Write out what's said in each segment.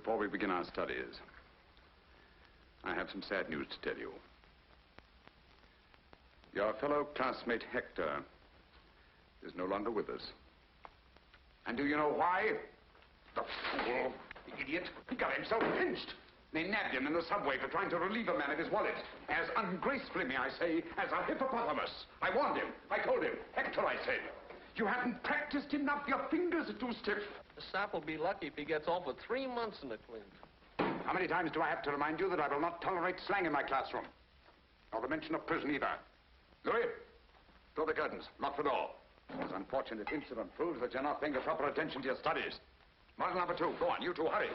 before we begin our studies, I have some sad news to tell you. Your fellow classmate Hector is no longer with us. And do you know why? The fool, the idiot, he got himself pinched. They nabbed him in the subway for trying to relieve a man of his wallet. As ungracefully, may I say, as a hippopotamus. I warned him. I told him. Hector, I said, you haven't practiced enough. Your fingers are too stiff. The sap will be lucky if he gets off with 3 months in the clean. How many times do I have to remind you that I will not tolerate slang in my classroom? Nor the mention of prison either. Louis, draw the curtains. Lock the door. This unfortunate incident proves that you're not paying the proper attention to your studies. Model number 2. Go on, you two, hurry.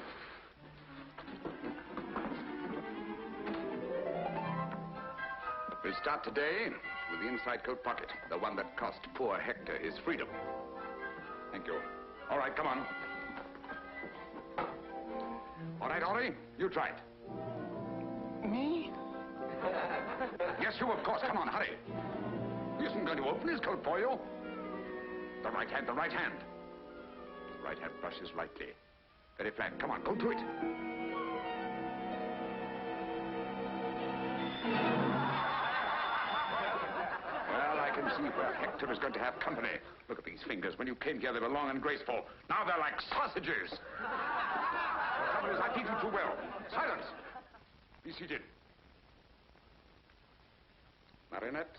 We'll start today with the inside coat pocket, the one that cost poor Hector his freedom. Thank you. All right, come on. All right, Henri, you try it. Me? Yes, you, of course. Come on, hurry. He isn't going to open his coat for you. The right hand, the right hand. The right hand brushes lightly. Very flat. Come on, go to it. Well, I can see where Hector is going to have company. Look at these fingers. When you came here, they were long and graceful. Now they're like sausages. The trouble is, I teach you too well. Silence. Be seated. Marinette,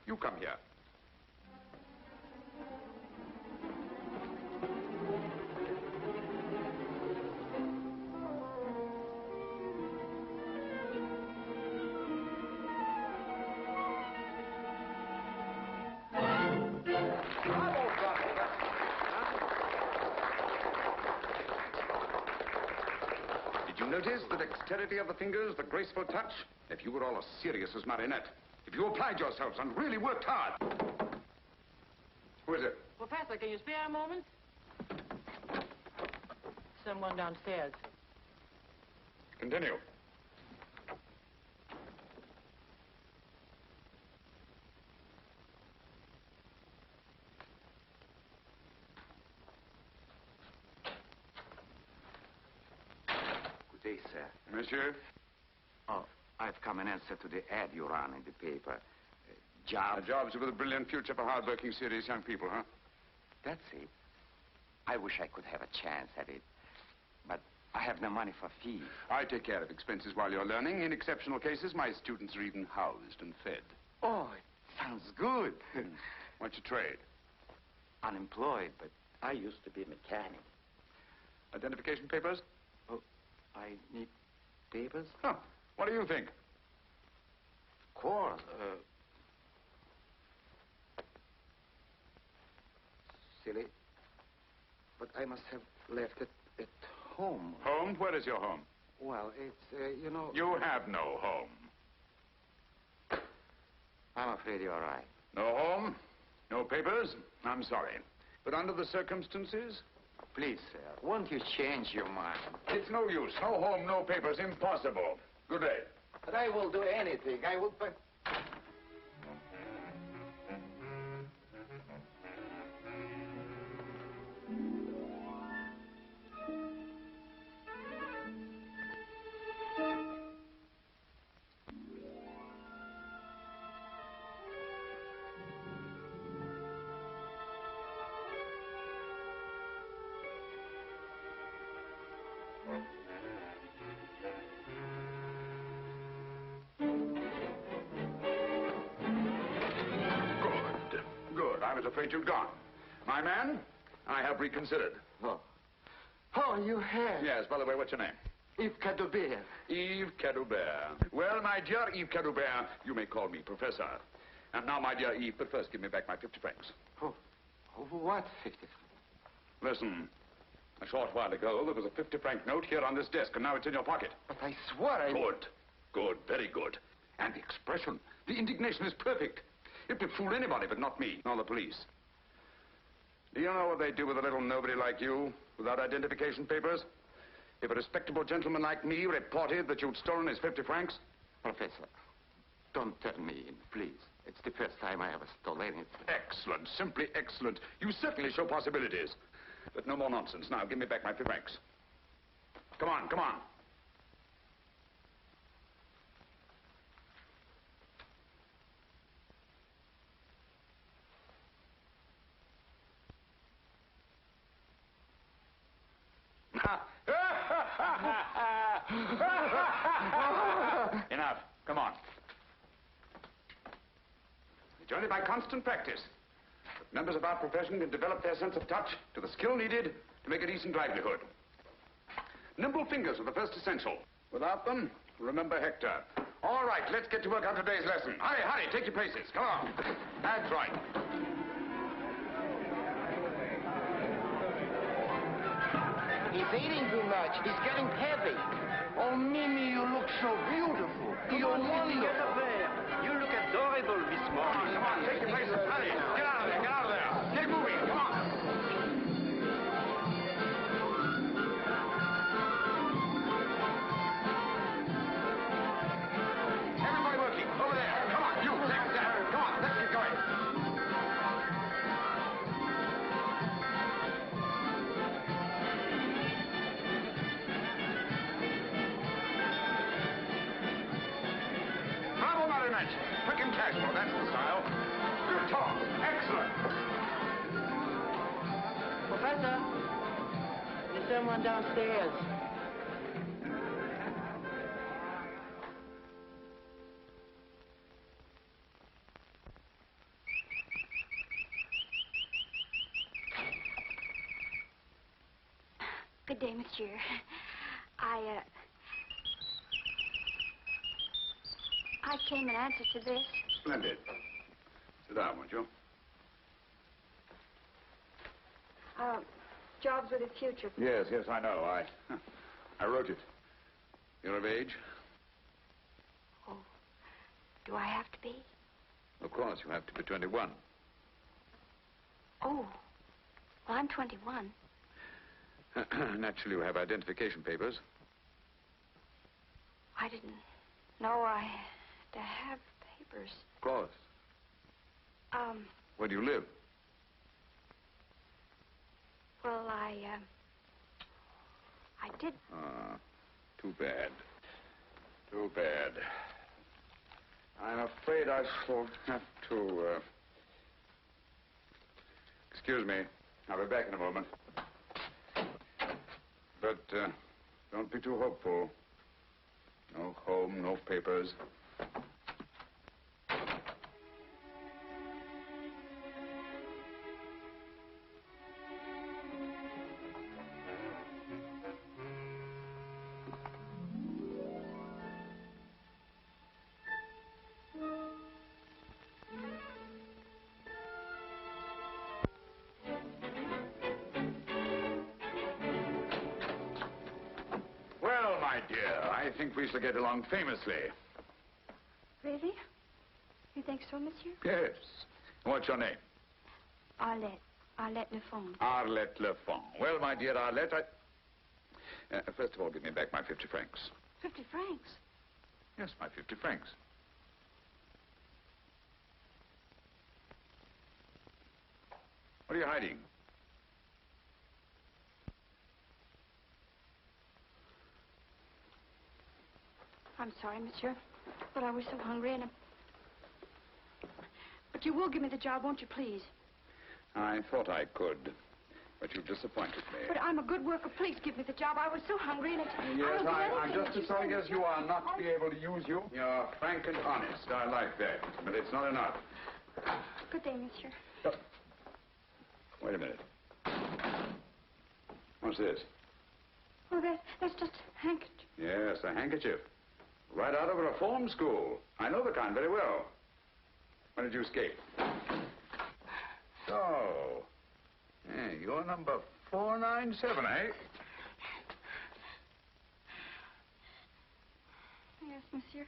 you come here. Did you notice the dexterity of the fingers, the graceful touch? If you were all as serious as Marinette, if you applied yourselves and really worked hard. Who is it? Professor, can you spare a moment? Someone downstairs. Continue. Good day, sir. Monsieur? Oh, I've come in answer to the ad you ran in the paper. Jobs. Jobs with a brilliant future for hard-working, serious young people, huh? That's it. I wish I could have a chance at it. But I have no money for fees. I take care of expenses while you're learning. In exceptional cases, my students are even housed and fed. Oh, it sounds good. What's your trade? Unemployed, but I used to be a mechanic. Identification papers? Oh, I need papers? Huh. What do you think? Of course. Silly. But I must have left it at home. Home? Where is your home? Well, it's, you know... You have no home. I'm afraid you're right. No home? No papers? I'm sorry. But under the circumstances... Please, sir, won't you change your mind? It's no use. No home, no papers. Impossible. Good day. But I will do anything. I will... I was afraid you'd gone. My man, I have reconsidered. Oh. Oh, you have? Yes, by the way, what's your name? Yves Cadoubert. Yves Cadoubert. Well, my dear Yves Cadoubert, you may call me Professor. And now, my dear Yves, but first give me back my 50 francs. Oh, what 50 francs? Listen, a short while ago, there was a 50-franc note here on this desk, and now it's in your pocket. But I swore I... Good. Good, very good. And the expression, the indignation is perfect. It would fool anybody, but not me, nor the police. Do you know what they do with a little nobody like you, without identification papers? If a respectable gentleman like me reported that you'd stolen his 50 francs... Professor, don't turn me in, please. It's the first time I ever stole anything. Excellent, simply excellent. You certainly show possibilities. But no more nonsense. Now, give me back my 50 francs. Come on, come on. Enough. Come on. It's only by constant practice that members of our profession can develop their sense of touch to the skill needed to make a decent livelihood. Nimble fingers are the first essential. Without them, remember Hector. All right, let's get to work on today's lesson. Hurry, hurry, take your places. Come on. That's right. He's eating too much. He's getting heavy. Oh, Mimi, you look so beautiful. You're wonderful. You look adorable, Miss Morris. Come on, take your places. Hurry. Get out of there, get out of there. Get moving, come on. Everybody working. Over there. Come on, you. Next there. Come on, let's get going. Bravo, Marionette. Quick and casual, that's the style. Good talk. Excellent. Professor, there's someone downstairs. Good day, monsieur. I came in answer to this. Splendid. Sit down, won't you? Jobs with a future. Yes, yes, I know. I wrote it. You're of age? Oh, do I have to be? Of course, you have to be 21. Oh, well, I'm 21. Naturally, you have identification papers. I didn't know I had to have papers. Of course. Where do you live? Well, I did. Too bad. Too bad. I'm afraid I shall have to, Excuse me. I'll be back in a moment. But, don't be too hopeful. No home, no papers. Well, my dear, I think we shall get along famously. Really? You think so, monsieur? Yes. What's your name? Arlette. Arlette Lefond. Arlette Lefond. Well, my dear Arlette, first of all, give me back my 50 francs. 50 francs? Yes, my 50 francs. What are you hiding? I'm sorry, monsieur, but I was so hungry and... But you will give me the job, won't you, please? I thought I could, but you've disappointed me. But I'm a good worker. Please give me the job. I was so hungry and Yes, I'm anything just that as sorry as you are not to be able to use you. You're frank and honest. I like that, but it's not enough. Good day, monsieur. Oh. Wait a minute. What's this? Oh, that's just a handkerchief. Yes, a handkerchief. Right out of a reform school. I know the kind very well. When did you escape? So, you're number 497, eh? Yes, monsieur.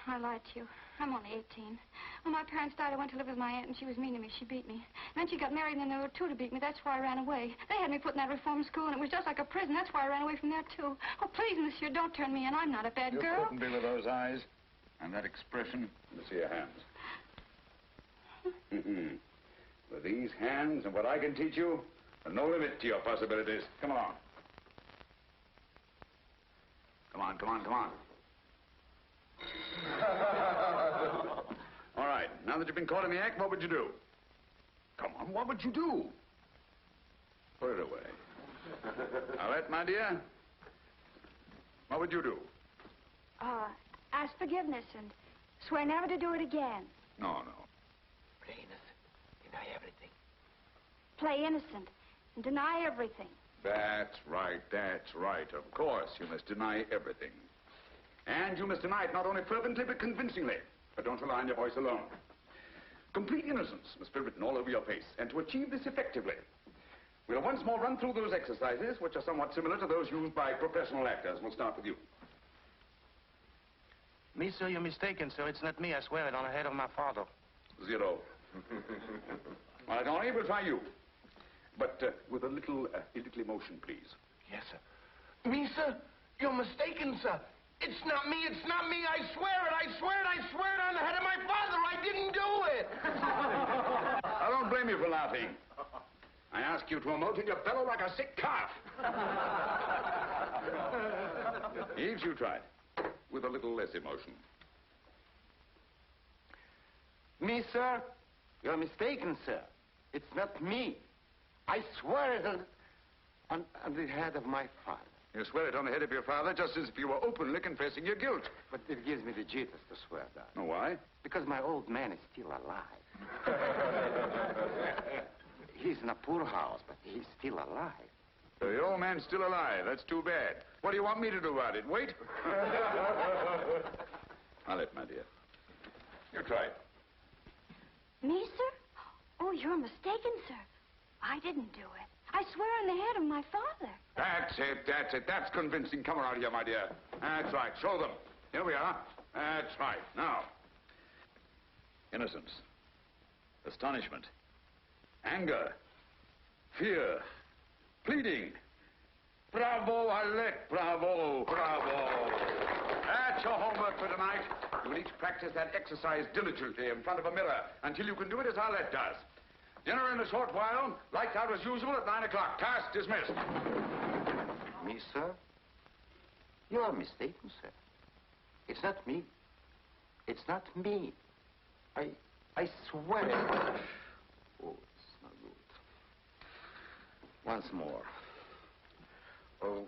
I lied to you. I'm only 18. When my parents died, I went to live with my aunt, and she was mean to me. She beat me. And then she got married, and then there were two to beat me. That's why I ran away. They had me put in that reform school, and it was just like a prison. That's why I ran away from there, too. Oh, please, monsieur, don't turn me in. I'm not a bad girl. You couldn't be with those eyes and that expression. Let me see your hands. With these hands and what I can teach you, there's no limit to your possibilities. Come along. Come on, come on, come on. All right, now that you've been caught in the act, what would you do? Come on, what would you do? Put it away. Arlette, my dear, what would you do? Ask forgiveness and swear never to do it again. No. Play innocent. Deny everything. Play innocent and deny everything. That's right, that's right. Of course, you must deny everything. And you must deny it not only fervently, but convincingly. But don't rely on your voice alone. Complete innocence must be written all over your face. And to achieve this effectively, we'll once more run through those exercises, which are somewhat similar to those used by professional actors. We'll start with you. Me, sir, you're mistaken, sir. It's not me. I swear it on the head of my father. 0. All right, Henri, we'll try you. But with a little emotion, please. Yes, sir. Me, sir? You're mistaken, sir. It's not me. It's not me. I swear it. I swear it. I swear it on the head of my father. I didn't do it. I don't blame you for laughing. I ask you to emote and you bellow like a sick calf. Eves, you tried. With a little less emotion. Me, sir? You're mistaken, sir. It's not me. I swear it on the head of my father. You swear it on the head of your father just as if you were openly confessing your guilt. But it gives me the jitters to swear that. Know why? Because my old man is still alive. He's in a poor house, but he's still alive. The old man's still alive. That's too bad. What do you want me to do about it? Wait? Arlette, my dear. You try it. Me, sir? Oh, you're mistaken, sir. I didn't do it. I swear on the head of my father. That's it, that's it. That's convincing. Come around here, my dear. That's right. Show them. Here we are. That's right. Now. Innocence. Astonishment. Anger. Fear. Pleading. Bravo, Arlette. Bravo, bravo. That's your homework for tonight. You will each practice that exercise diligently in front of a mirror until you can do it as Arlette does. Dinner in a short while. Lights out as usual at 9 o'clock. Task dismissed. Me, sir? You are mistaken, sir. It's not me. It's not me. I swear it. Oh, it's not good. Once more. Oh.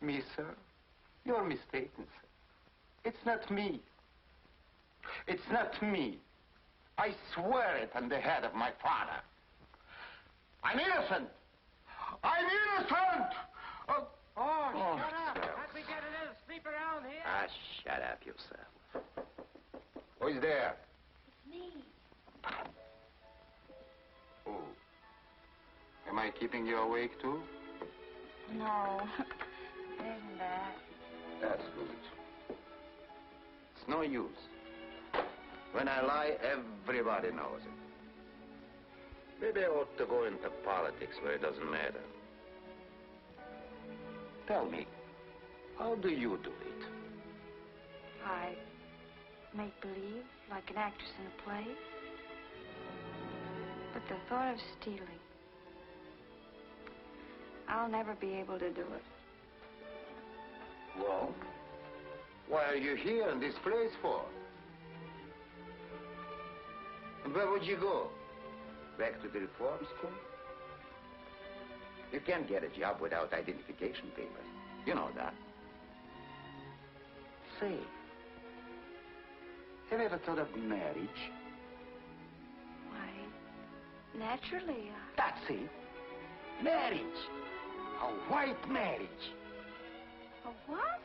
Me, sir? You're mistaken, sir. It's not me. It's not me. I swear it on the head of my father. I'm innocent. I'm innocent! Oh, shut up. Sir. Can't we get a little sleep around here? Ah, shut up, yourself. Who is there? It's me. Oh. Am I keeping you awake, too? No. It isn't that. That's good. It's no use. When I lie, everybody knows it. Maybe I ought to go into politics where it doesn't matter. Tell me, how do you do it? I make believe like an actress in a play. But the thought of stealing, I'll never be able to do it. Well, why are you here in this place for? And where would you go? Back to the reform school? You can't get a job without identification papers. You know that. Say, have you ever thought of marriage? Why, naturally, That's it. Marriage. A white marriage. A what?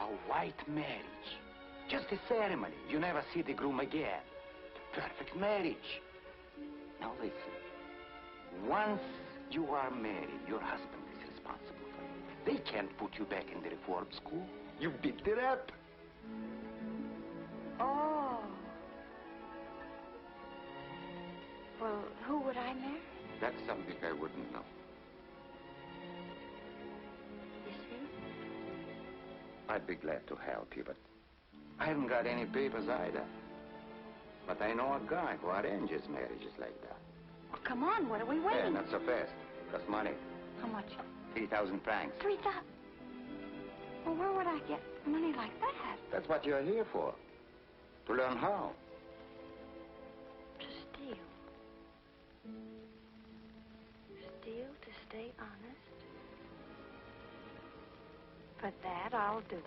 A white marriage. Just a ceremony. You never see the groom again. The perfect marriage. Now listen. Once you are married, your husband is responsible for you. They can't put you back in the reform school. You beat it up. Oh. Well, who would I marry? That's something I wouldn't know. You see? I'd be glad to help you, but I haven't got any papers either. But I know a guy who arranges marriages like that. Well, come on, what are we Hey, waiting? not so fast. Costs money. How much? 3,000 francs. 3,000? Well, where would I get money like that? That's what you're here for. To learn how. To steal. Steal to stay honest? For that, I'll do it.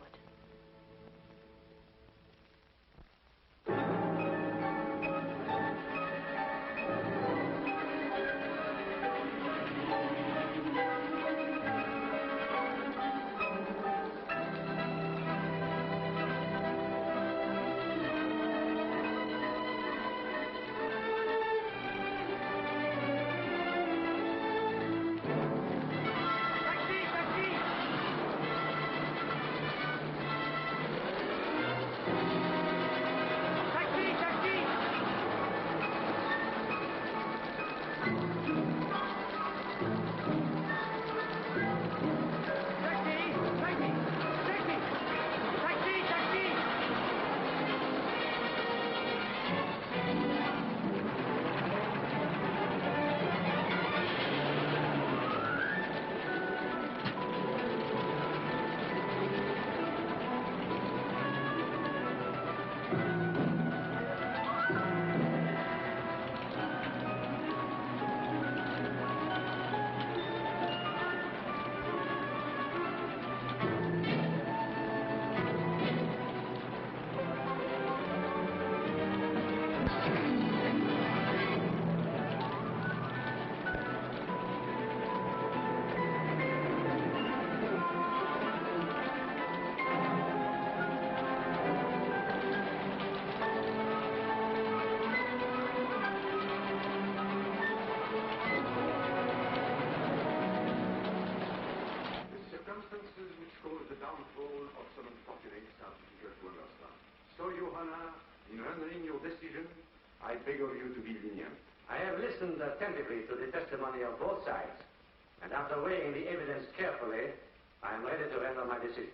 I beg of you to be lenient. I have listened attentively to the testimony of both sides, and after weighing the evidence carefully, I am ready to render my decision.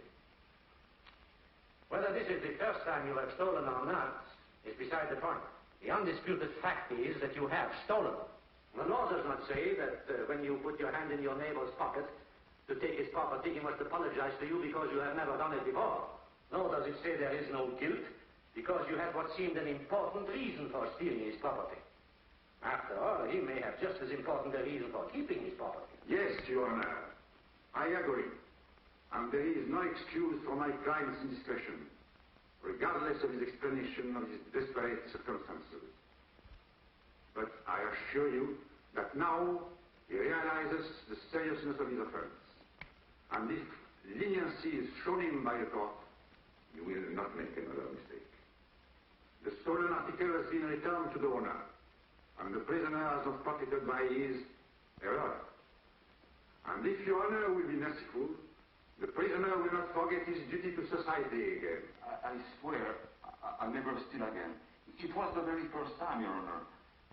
Whether this is the first time you have stolen or not is beside the point. The undisputed fact is that you have stolen. The law does not say that when you put your hand in your neighbor's pocket to take his property, he must apologize to you because you have never done it before. Nor does it say there is no guilt because you had what seemed an important reason for stealing his property. After all, he may have just as important a reason for keeping his property. Yes, Your Honor. I agree. And there is no excuse for my client's indiscretion, regardless of his explanation of his desperate circumstances. But I assure you that now he realizes the seriousness of his offense. And if leniency is shown him by the court, he will not make another mistake. The stolen article has been returned to the owner, and the prisoner has not profited by his error. And if Your Honor will be merciful, the prisoner will not forget his duty to society again. I swear I'll never steal again. It was the very first time, Your Honor.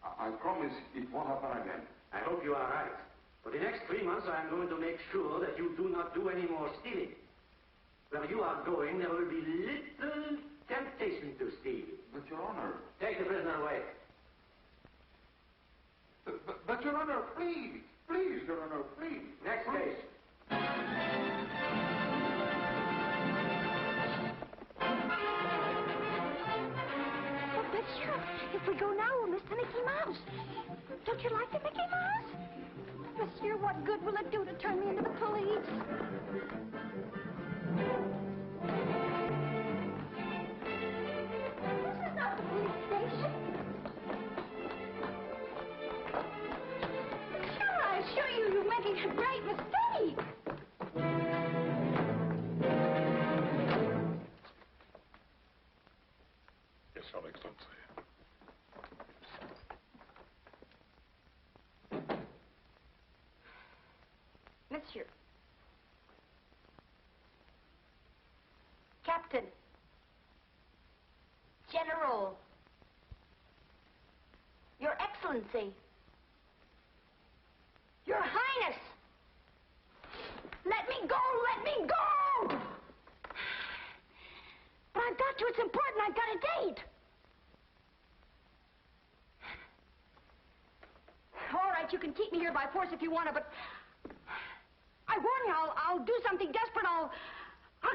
I promise it won't happen again. I hope you are right. For the next 3 months, I am going to make sure that you do not do any more stealing. Where you are going, there will be little temptation to steal. But, Your Honor... Take the prisoner away. But Your Honor, please. Please, Your Honor, please. Next case. But, monsieur, if we go now, we'll miss the Mickey Mouse. Don't you like the Mickey Mouse? Monsieur, what good will it do to turn me into the police? This is not the police station. Sure, I assure you, you're making a great mistake. Yes, Your Excellency. Monsieur. Captain. General. Your Excellency. Your Highness. Let me go! Let me go! But I've got to. It's important. I've got a date. All right, you can keep me here by force if you want to, but I I warn you, I'll do something desperate. I'll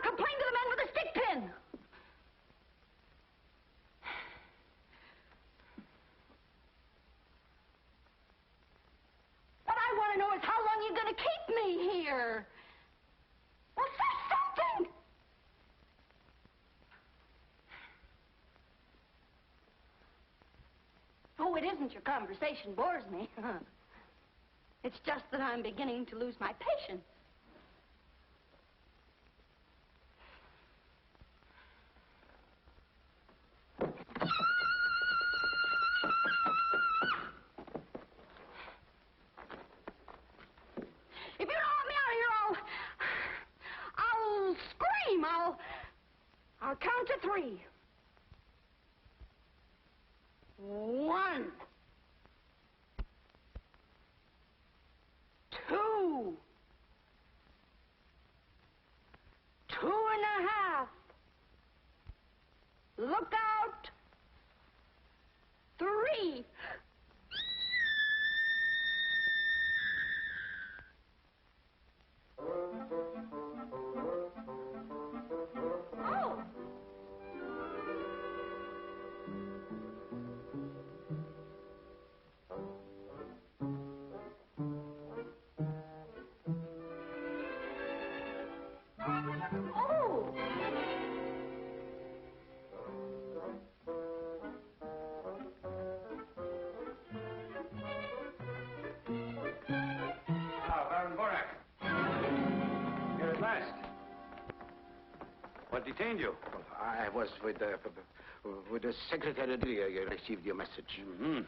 complain to the man with the stick pin. What I want to know is how long you're going to keep me here. Well, say something. Oh, it isn't your conversation bores me. It's just that I'm beginning to lose my patience. If you don't let me out of here, I'll scream. I'll count to 3. 1, 2, 2.5. Look out. 3. Oh. Oh! Ah, Baron Borak. Here at last. What detained you? I was with the secretary. You received your message. Mm-hmm.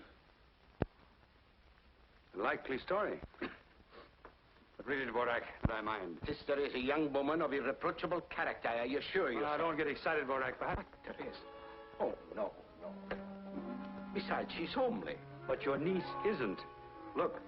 A likely story. But read it, Borak, and I mind. Sister is a young woman of irreproachable character, I assure you. Well, now, don't get excited, Borak. Perhaps. Teresa. Oh, no. Besides, she's homely. But your niece isn't. Look.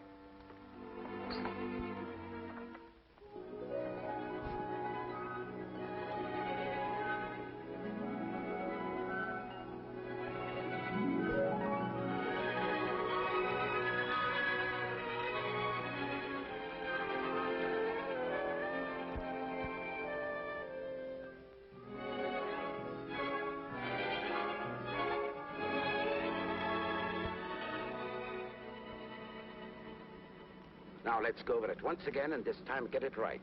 Now, let's go over it once again, and this time get it right.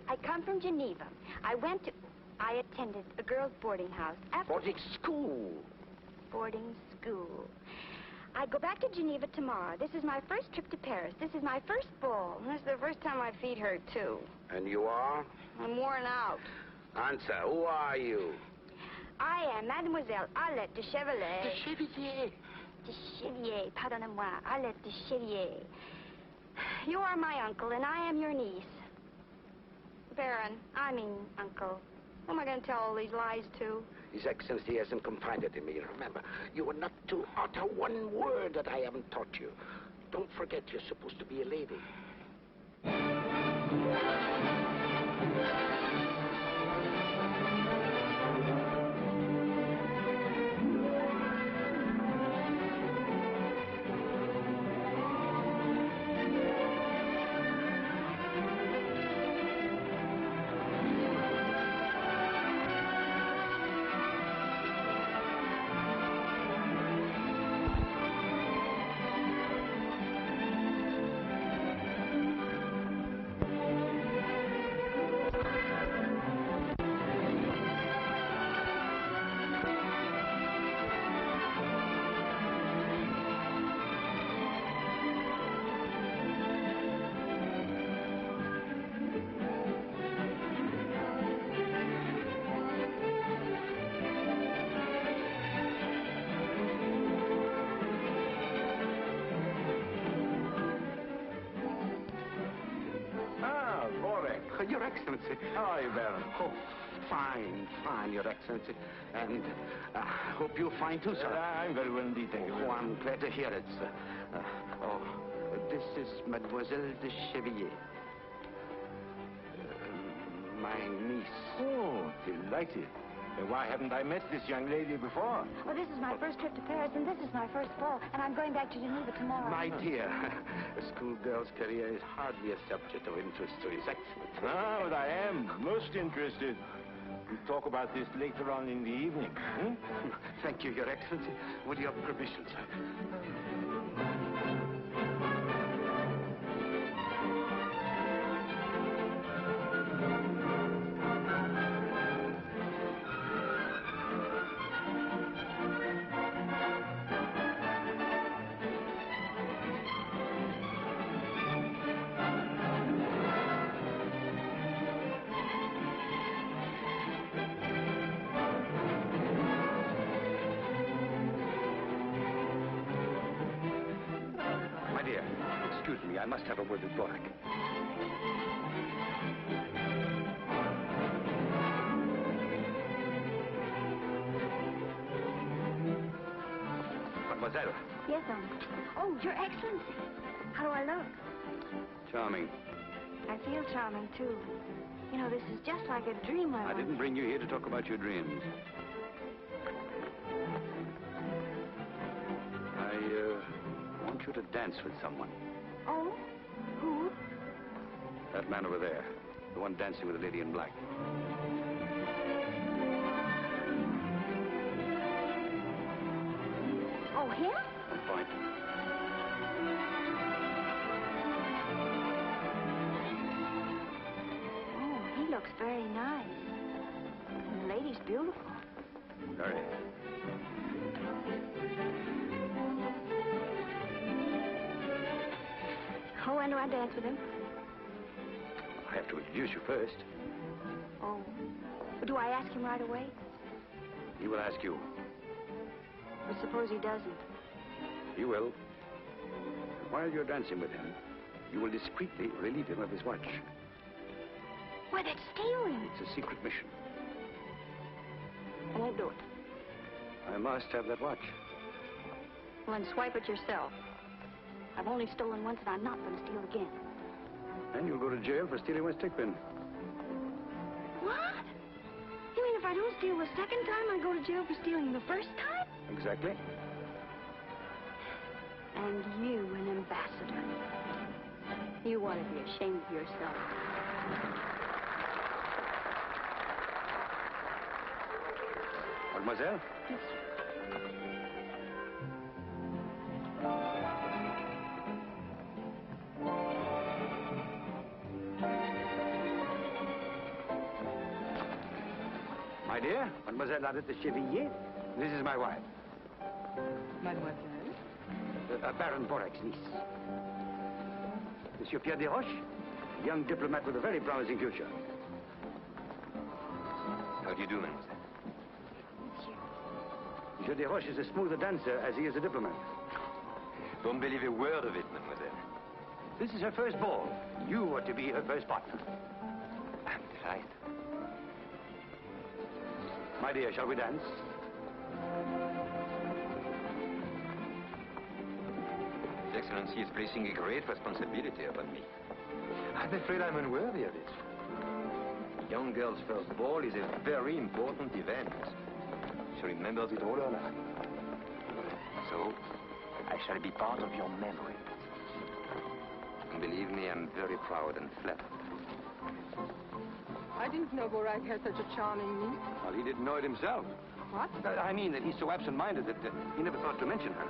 I come from Geneva. I attended a girls' boarding house. Boarding school. Boarding school. I go back to Geneva tomorrow. This is my first trip to Paris. This is my first ball. And this is the first time my feet hurt, too. And you are? I'm worn out. Answer, who are you? I am Mademoiselle Arlette de Chevalier. De Chevalier. De Chevalier, pardonnez-moi. Arlette de Chevalier. You are my uncle, and I am your niece. Baron, uncle. Who am I going to tell all these lies to? His Excellency hasn't confided in me. Remember, you are not to utter one word that I haven't taught you. Don't forget, you're supposed to be a lady. Your Excellency. How are you, Baron? Oh, fine, Your Excellency. And I hope you're fine, too, sir. I'm very well indeed, thank you. Oh, I'm glad to hear it, sir. This is Mademoiselle de Chevalier. My niece. Oh, delighted. And why haven't I met this young lady before? Well, this is my first trip to Paris, and this is my first ball, and I'm going back to Geneva tomorrow. My dear, a schoolgirl's career is hardly a subject of interest to His Excellency. Ah, but I am most interested. We'll talk about this later on in the evening. Hmm? Thank you, Your Excellency. With your permission, sir. My dear, excuse me. I must have a word with Borac. Mademoiselle. Yes, Uncle. Oh, Your Excellency. How do I look? Charming. I feel charming, too. You know, this is just like a dream I didn't bring you here to talk about your dreams. I want you to dance with someone. Oh? Who? That man over there. The one dancing with the lady in black. Oh, him? On point. Oh, he looks very nice. And the lady's beautiful. Very. Oh, when do I dance with him? I have to introduce you first. Oh. Do I ask him right away? He will ask you. But suppose he doesn't. He will. While you're dancing with him, you will discreetly relieve him of his watch. Why, that's stealing. It's a secret mission. I won't do it. I must have that watch. Well, then swipe it yourself. I've only stolen once, and I'm not going to steal again. Then you'll go to jail for stealing my stick pin. What? You mean if I don't steal the second time, I go to jail for stealing the first time? Exactly. And you, an ambassador. You ought to be ashamed of yourself. Mademoiselle? Yes, sir. My dear, Mademoiselle Adolphe de Chevilliers, this is my wife. Mademoiselle? Baron Borac's niece. Monsieur Pierre Desroches, a young diplomat with a very promising future. How do you do, mademoiselle? Monsieur Desroches is as smooth a dancer as he is a diplomat. Don't believe a word of it, mademoiselle. This is her first ball. You are to be her first partner. I'm right. My dear, shall we dance? His Excellency is placing a great responsibility upon me. I'm afraid I'm unworthy of it. A young girl's first ball is a very important event. She remembers it all her life. So, I shall be part of your memory. And believe me, I'm very proud and flattered. I didn't know Borac had such a charming niece. Well, he didn't know it himself. What? I mean that he's so absent-minded that he never thought to mention her.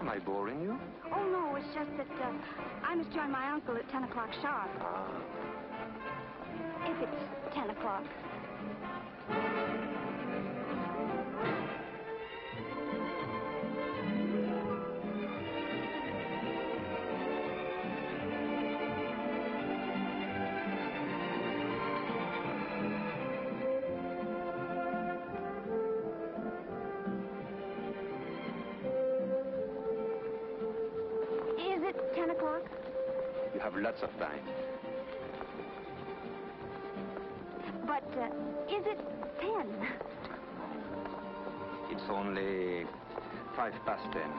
Am I boring you? Oh, no, it's just that I must join my uncle at 10 o'clock sharp. Ah. If it's 10 o'clock. 10 o'clock? You have lots of time. But is it 10? It's only 10:05.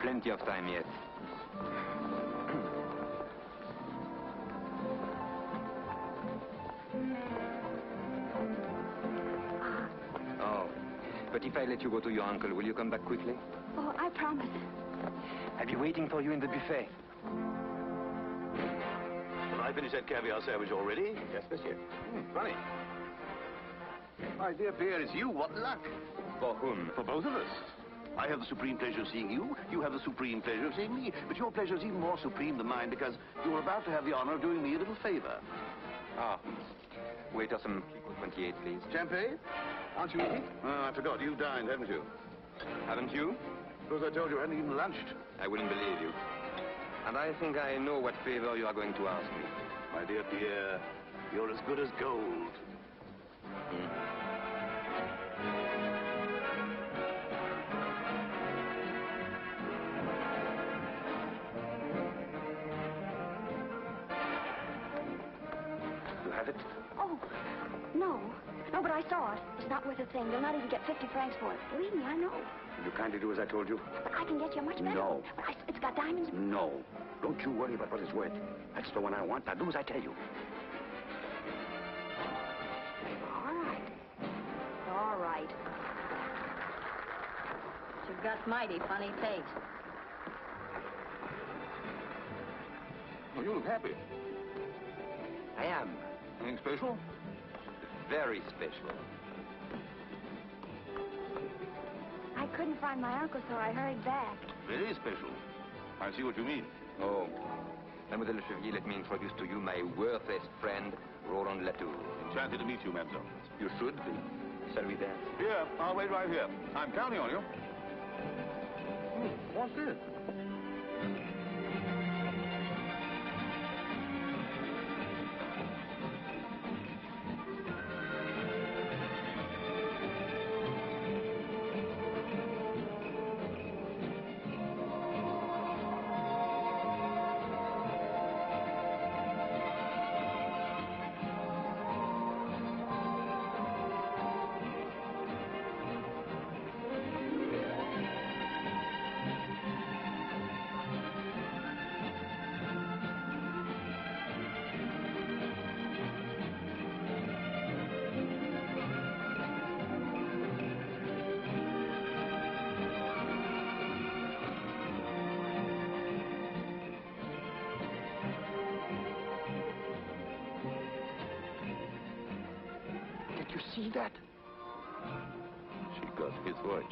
Plenty of time yet. Oh, but if I let you go to your uncle, will you come back quickly? Oh, I promise. I'll be waiting for you in the buffet. Have I finished that caviar sandwich already? Yes, monsieur. Funny. My dear Pierre, it's you. What luck. For whom? For both of us. I have the supreme pleasure of seeing you. You have the supreme pleasure of seeing me. But your pleasure is even more supreme than mine because you're about to have the honor of doing me a little favor. Ah. Waiter, some Clicquot 28, please. Champagne? Aren't you eating? Oh, I forgot. You dined, haven't you? Haven't you? Suppose I told you I hadn't even lunched. I wouldn't believe you. And I think I know what favor you are going to ask me. My dear Pierre, you're as good as gold. You have it? Oh, no. No, but I saw it. It's not worth a thing. You'll not even get 50 francs for it. Believe me, I know. Will you kindly do as I told you? But I can get you a much better No. one. But it's got diamonds. No. Don't you worry about what it's worth. That's the one I want. Now do as I tell you. All right. All right. You've got mighty funny taste. Oh, you look happy. I am. Anything special? Very special. I couldn't find my uncle, so I hurried back. Very special. I see what you mean. Oh. Mademoiselle Chevalier, let me introduce to you my worthless friend, Roland Latour. Enchanted to meet you, mademoiselle. You should be. Shall we dance? Here, I'll wait right here. I'm counting on you. What's this? You see that? She got his watch.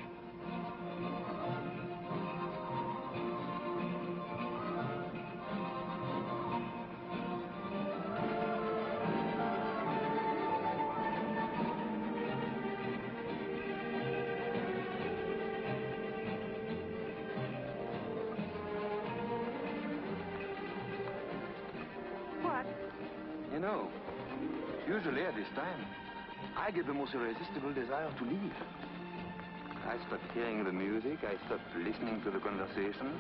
What? You know, usually at this time, I get the most irresistible desire to leave. I stopped hearing the music. I stopped listening to the conversation.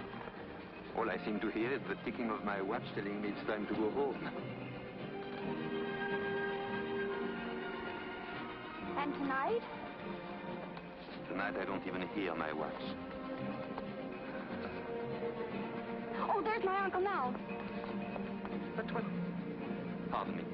All I seem to hear is the ticking of my watch telling me it's time to go home. And tonight? Tonight, I don't even hear my watch. Oh, there's my uncle now. But what? Pardon me.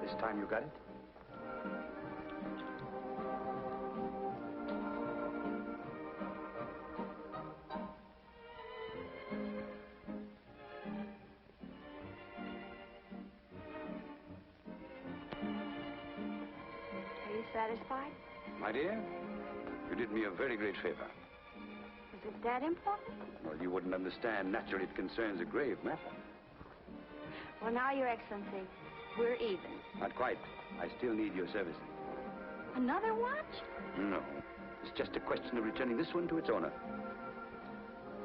This time you got it? satisfied? My dear, you did me a very great favor. Is it that important? Well, you wouldn't understand. Naturally, it concerns a grave matter. Well, now, Your Excellency, we're even. Not quite. I still need your services. Another watch? No. It's just a question of returning this one to its owner.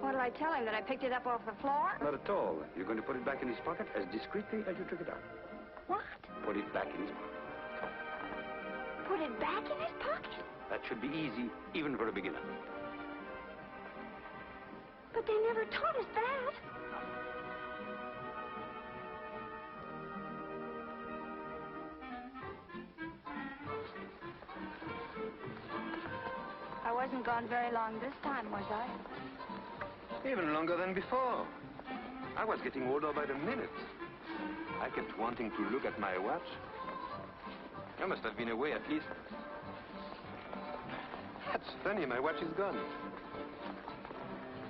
What'll I tell him, that I picked it up off the floor? Not at all. You're going to put it back in his pocket as discreetly as you took it out. What? Put it back in his pocket. Put it back in his pocket? That should be easy, even for a beginner. But they never taught us that. I wasn't gone very long this time, was I? Even longer than before. I was getting older by the minute. I kept wanting to look at my watch. I must have been away at least. That's funny, my watch is gone.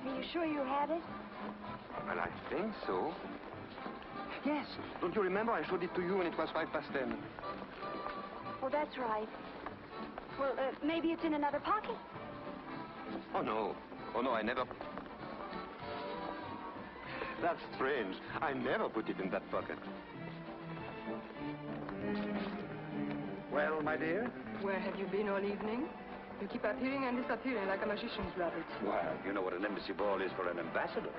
Are you sure you had it? Well, I think so. Yes. Don't you remember I showed it to you when it was 10:05? Oh, that's right. Well, maybe it's in another pocket. Oh, no. Oh, no, I never... That's strange. I never put it in that pocket. Well, my dear? Where have you been all evening? You keep appearing and disappearing like a magician's rabbit. Well, you know what an embassy ball is for an ambassador.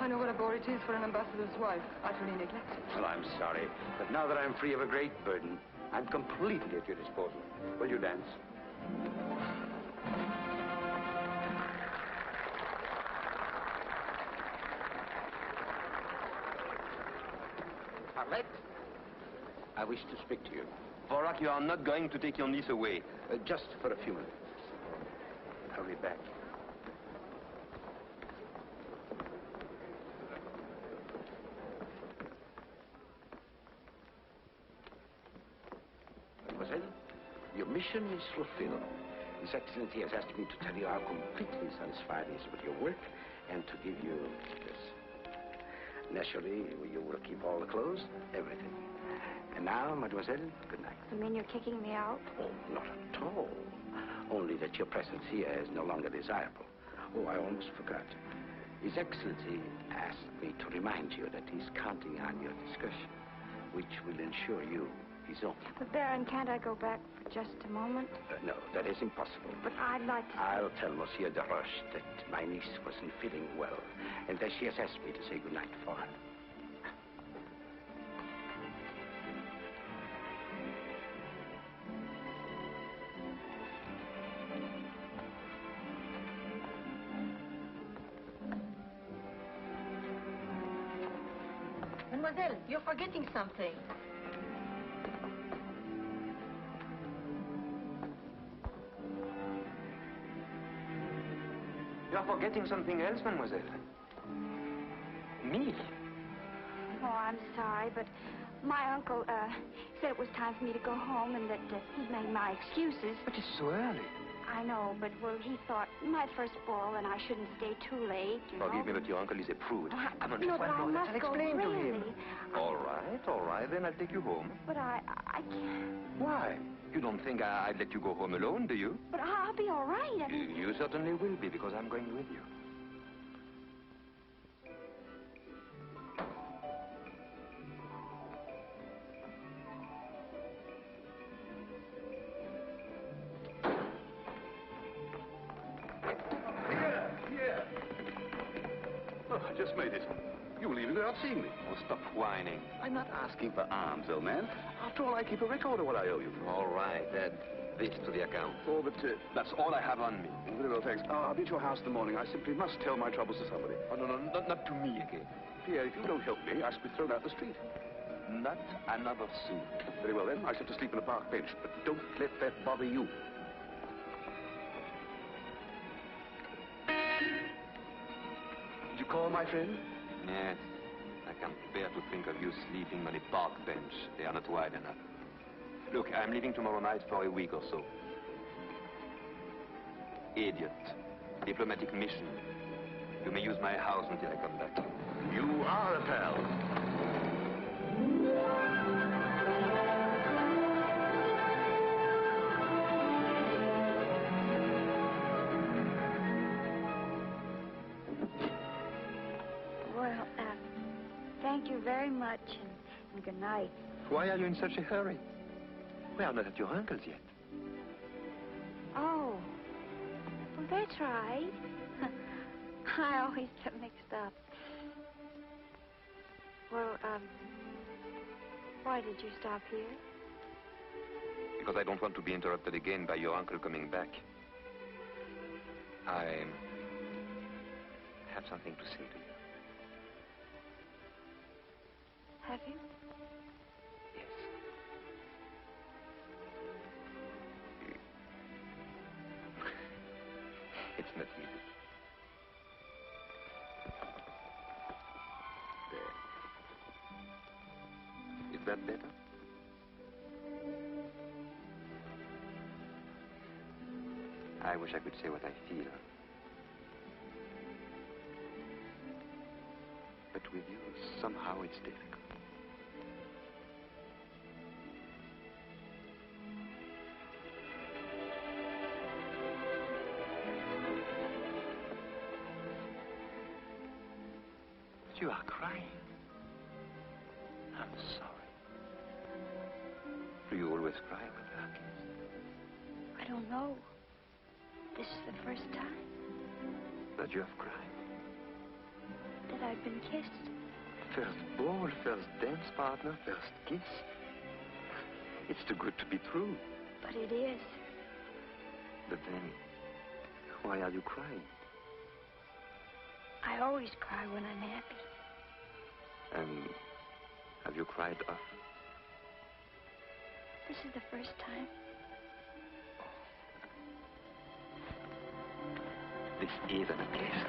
I know what a bore it is for an ambassador's wife, utterly neglected. Well, I'm sorry, but now that I'm free of a great burden, I'm completely at your disposal. Will you dance? Alex, I wish to speak to you. Vorak, you are not going to take your niece away. Just for a few minutes. I'll be back. Mademoiselle, your mission is fulfilled. His Excellency has asked me to tell you how completely satisfied he is with your work and to give you this. Naturally, you will keep all the clothes, everything. And now, mademoiselle, good night. You mean you're kicking me out? Oh, not at all. Only that your presence here is no longer desirable. Oh, I almost forgot. His Excellency asked me to remind you that he's counting on your discretion, which will ensure you his own. But, Baron, can't I go back for just a moment? No, that is impossible. But I'd like to... I'll tell Monsieur de Roche that my niece wasn't feeling well, and that she has asked me to say goodnight for her. Mademoiselle, you're forgetting something. You are forgetting something else, mademoiselle. Me. Oh, I'm sorry, but my uncle, said it was time for me to go home and that he'd made my excuses. But it's so early. I know, but, well, he thought my first ball and I shouldn't stay too late, you know. Forgive me, but your uncle is a prude. Come on, no, just but one I more. must I'll go, explain to him. really. All right, then I'll take you home. But I can't. Why? You don't think I'd let you go home alone, do you? But I'll be all right. I mean... You certainly will be, because I'm going with you. Here. Oh, I just made it. You will leave it without seeing me. Oh, stop whining. I'm not asking for alms, old man. After all, I keep a record of what I owe you. All right, add this to the account. Oh, but that's all I have on me. Very well, thanks. I'll be at your house in the morning. I simply must tell my troubles to somebody. Oh, no, not to me again. Pierre, if you don't help me, I shall be thrown out the street. Not another sou. Very well, then. I shall have to sleep on a park bench, but don't let that bother you. Did you call, my friend? Yes. I can't bear to think of you sleeping on a park bench. They are not wide enough. Look, I'm leaving tomorrow night for a week or so. Idiot. Diplomatic mission. You may use my house until I come back. You are a pal. Thank you very much, and good night. Why are you in such a hurry? We are not at your uncle's yet. Oh. Well, that's right. I always get mixed up. Well, why did you stop here? Because I don't want to be interrupted again by your uncle coming back. I have something to say to you. Have you? Yes. It's not easy. There. Is that better? I wish I could say what I feel. But with you, somehow it's difficult. You are crying. I'm sorry. Do you always cry when you are kissed? I don't know. This is the first time That you have cried? that I've been kissed. First ball, first dance partner, first kiss. It's too good to be true. But it is. But then, why are you crying? I always cry when I'm happy. And have you cried often? This is the first time. This is an occasion.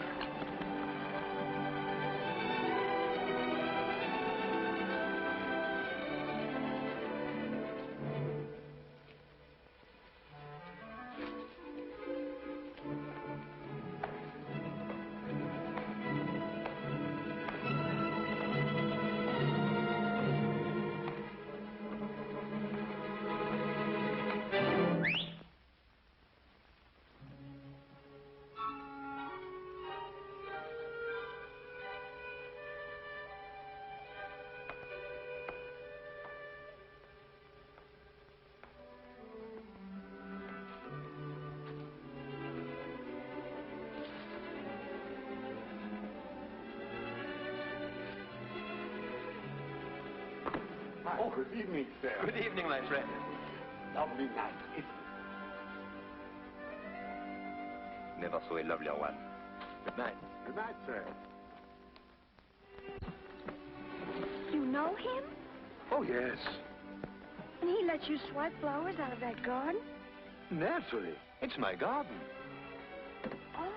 Oh, good evening, sir. Good evening, my friend. Lovely night, isn't it? Never saw a lovelier one. Good night. Good night, sir. You know him? Oh, yes. And he lets you swipe flowers out of that garden? Naturally. It's my garden. Oh.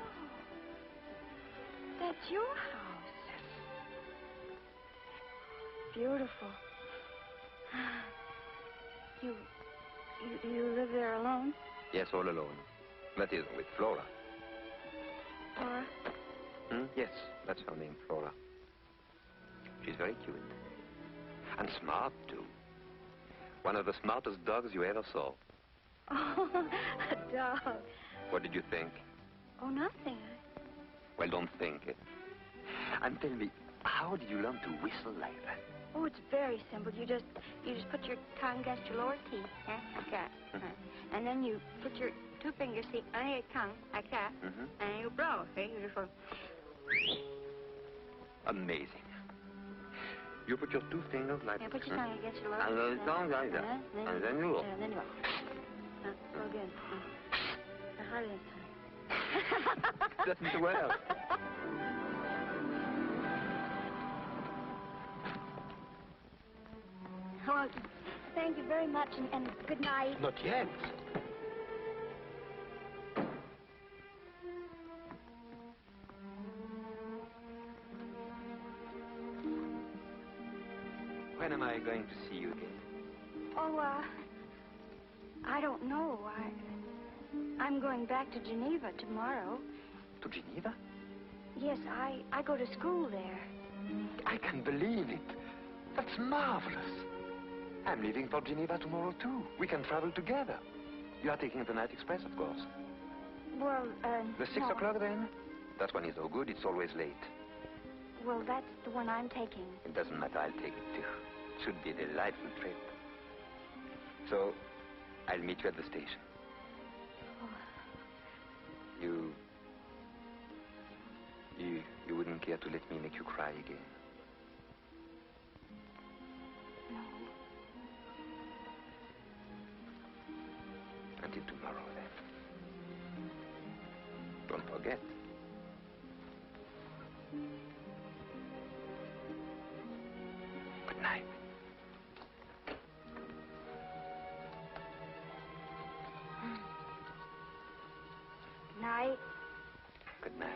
That's your house. Beautiful. You live there alone? Yes, all alone. That is, with Flora. Flora? Yes, that's her name, Flora. She's very cute. And smart, too. One of the smartest dogs you ever saw. Oh, a dog. What did you think? Oh, nothing. Well, don't think it. And tell me, how did you learn to whistle like that? Oh, it's very simple. You just put your tongue against your lower teeth, like that. And then you put your two fingers on your tongue, like that, and you blow. See, you just go. Amazing. You put your two fingers like... Yeah, put your tongue against your lower and teeth. the tongue like that. And then you go. And then you go. Go again. Harder this time. Doesn't well. Well, thank you very much, and good night. Not yet. When am I going to see you again? Oh, I don't know. I'm going back to Geneva tomorrow. To Geneva? Yes, I go to school there. I can believe it. That's marvelous. I'm leaving for Geneva tomorrow, too. We can travel together. You are taking the night express, of course. Well, The 6 o'clock, then? That one is no good. It's always late. Well, that's the one I'm taking. It doesn't matter, I'll take it too. It should be a delightful trip. So, I'll meet you at the station. Oh. You wouldn't care to let me make you cry again? No. Until tomorrow, then. Don't forget. Good night. Night. Good night.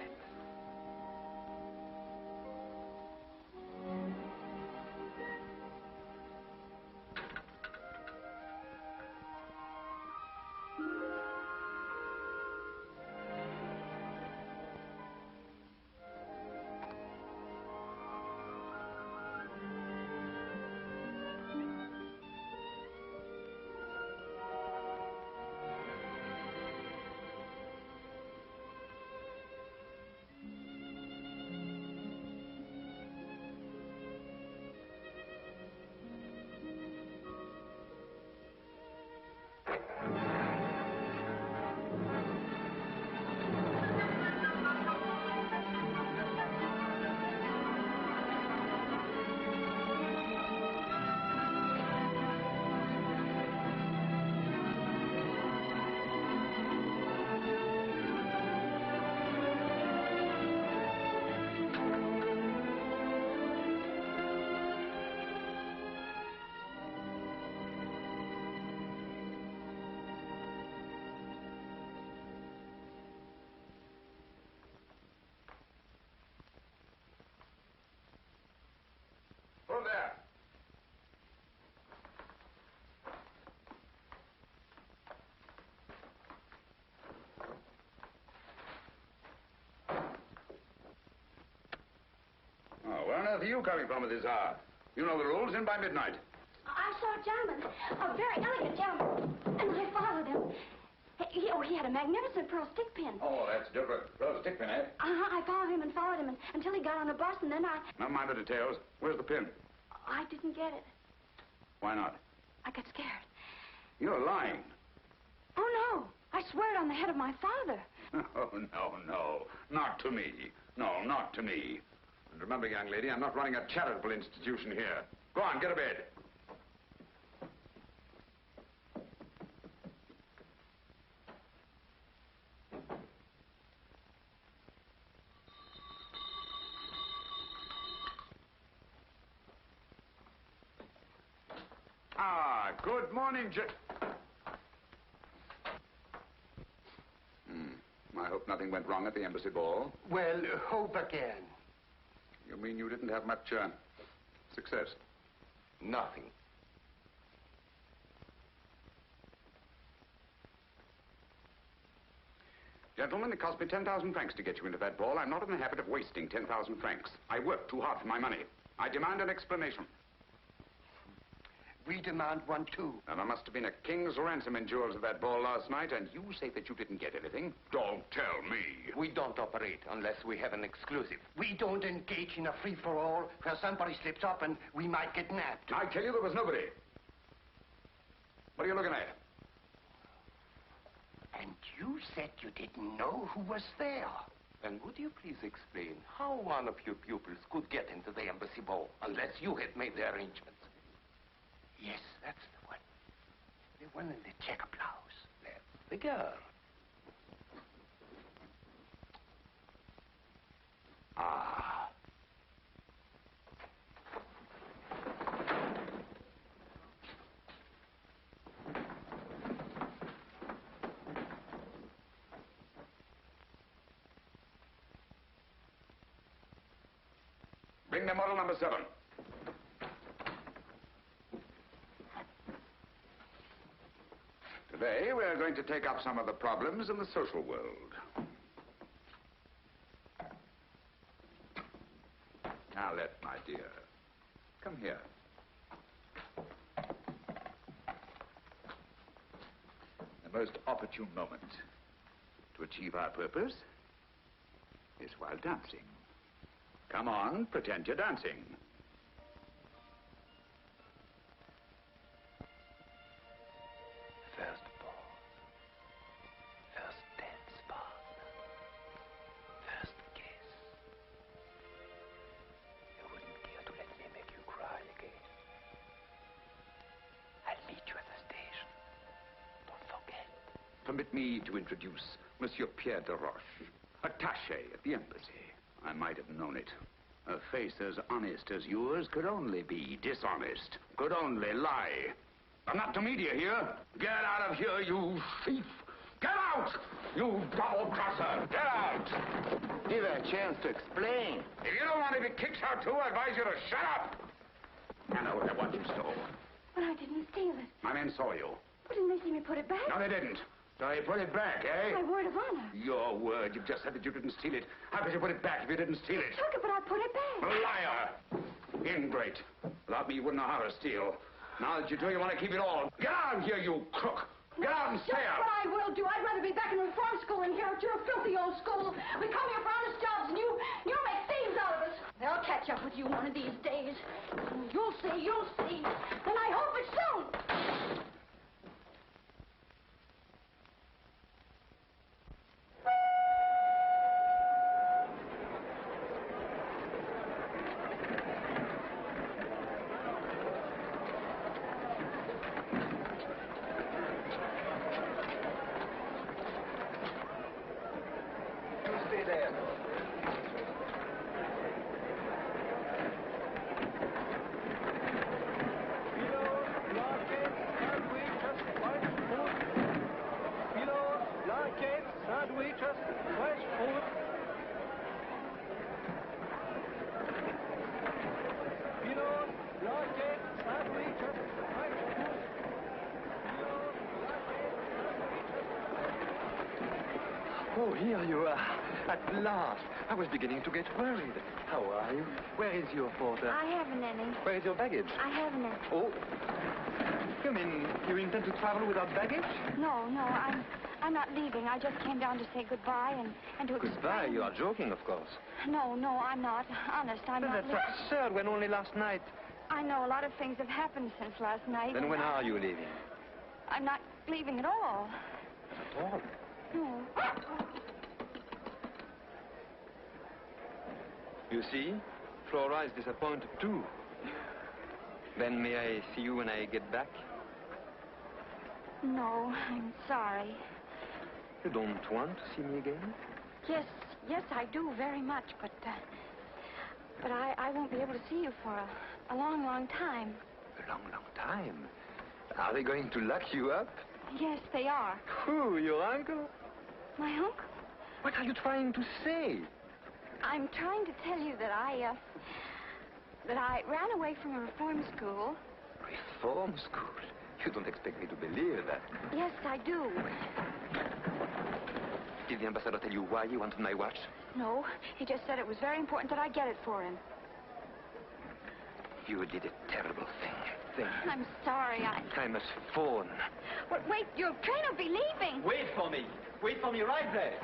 Who there? Oh, where on earth are you coming from at this hour? You know the rules, in by midnight. I saw a gentleman, a very elegant gentleman, and I followed him. He had a magnificent pearl stick pin. Oh, that's different. Pearl stick pin, eh? I followed him until he got on a bus, and then Never mind the details. Where's the pin? I didn't get it. Why not? I got scared. You're lying. Oh, no. I swear it on the head of my father. Oh, no. Not to me. No, not to me. And remember, young lady, I'm not running a charitable institution here. Go on, get to bed. Good morning, I hope nothing went wrong at the embassy ball. Well, hope again. You mean you didn't have much, success? Nothing. Gentlemen, it cost me 10,000 francs to get you into that ball. I'm not in the habit of wasting 10,000 francs. I worked too hard for my money. I demand an explanation. We demand one, too. Now, there must have been a king's ransom in jewels at that ball last night, and you say that you didn't get anything? Don't tell me. We don't operate unless we have an exclusive. We don't engage in a free-for-all where somebody slips up and we might get nabbed. I tell you, there was nobody. What are you looking at? And you said you didn't know who was there. And would you please explain how one of your pupils could get into the embassy ball unless you had made the arrangements? Yes, that's the one. The one in the checker blouse. That's the girl. Ah. Bring me model number 7. Today, we're going to take up some of the problems in the social world. Now, let, my dear, come here. The most opportune moment to achieve our purpose is while dancing. Come on, pretend you're dancing. First ball. First dance partner. First kiss. You wouldn't care to let me make you cry again. I'll meet you at the station. Don't forget. Permit me to introduce Monsieur Pierre de Roche, attaché at the embassy. I might have known it. A face as honest as yours could only be dishonest, could only lie. I'm not to media here. Get out of here, you thief! Get out! You double-crosser! Get out! Give her a chance to explain. If you don't want to be kicked out too, I advise you to shut up! I know what I want you stole. But I didn't steal it. My men saw you. But didn't they see me put it back? No, they didn't. So you put it back, eh? My word of honor. Your word. You've just said that you didn't steal it. How could you put it back if you didn't steal it? I took it, but I put it back. Liar! Ingrate. Without me, you wouldn't know how to steal. Now that you do, you want to keep it all. Get out of here, you crook! Get out and stay out! What I will do. I'd rather be back in reform school than here at your filthy old school. We come here for honest jobs, and you make thieves out of us. They'll catch up with you one of these days. You'll see, and I hope it's soon. Oh, here you are. At last. I was beginning to get worried. How are you? Where is your porter? I haven't any. Where is your baggage? I haven't any. Oh. You mean you intend to travel without baggage? No, I'm not leaving. I just came down to say goodbye and to explain. Goodbye? You are joking, of course. No, I'm not. Honest, I'm not That's leaving. absurd when only last night. I know a lot of things have happened since last night. Then when are you leaving? I'm not leaving at all. At all? No. You see, Flora is disappointed too. Then may I see you when I get back? No, I'm sorry. You don't want to see me again? Yes, I do very much, but I won't be able to see you for a long, long time. A long, long time? Are they going to lock you up? Yes, they are. Who, your uncle? My uncle? What are you trying to say? I'm trying to tell you that I ran away from a reform school. Reform school? You don't expect me to believe that. Yes, I do. Did the ambassador tell you why he wanted my watch? No, he just said it was very important that I get it for him. You did a terrible thing. I'm sorry, I must phone. But wait, your train will be leaving. Wait for me. Wait for me right there.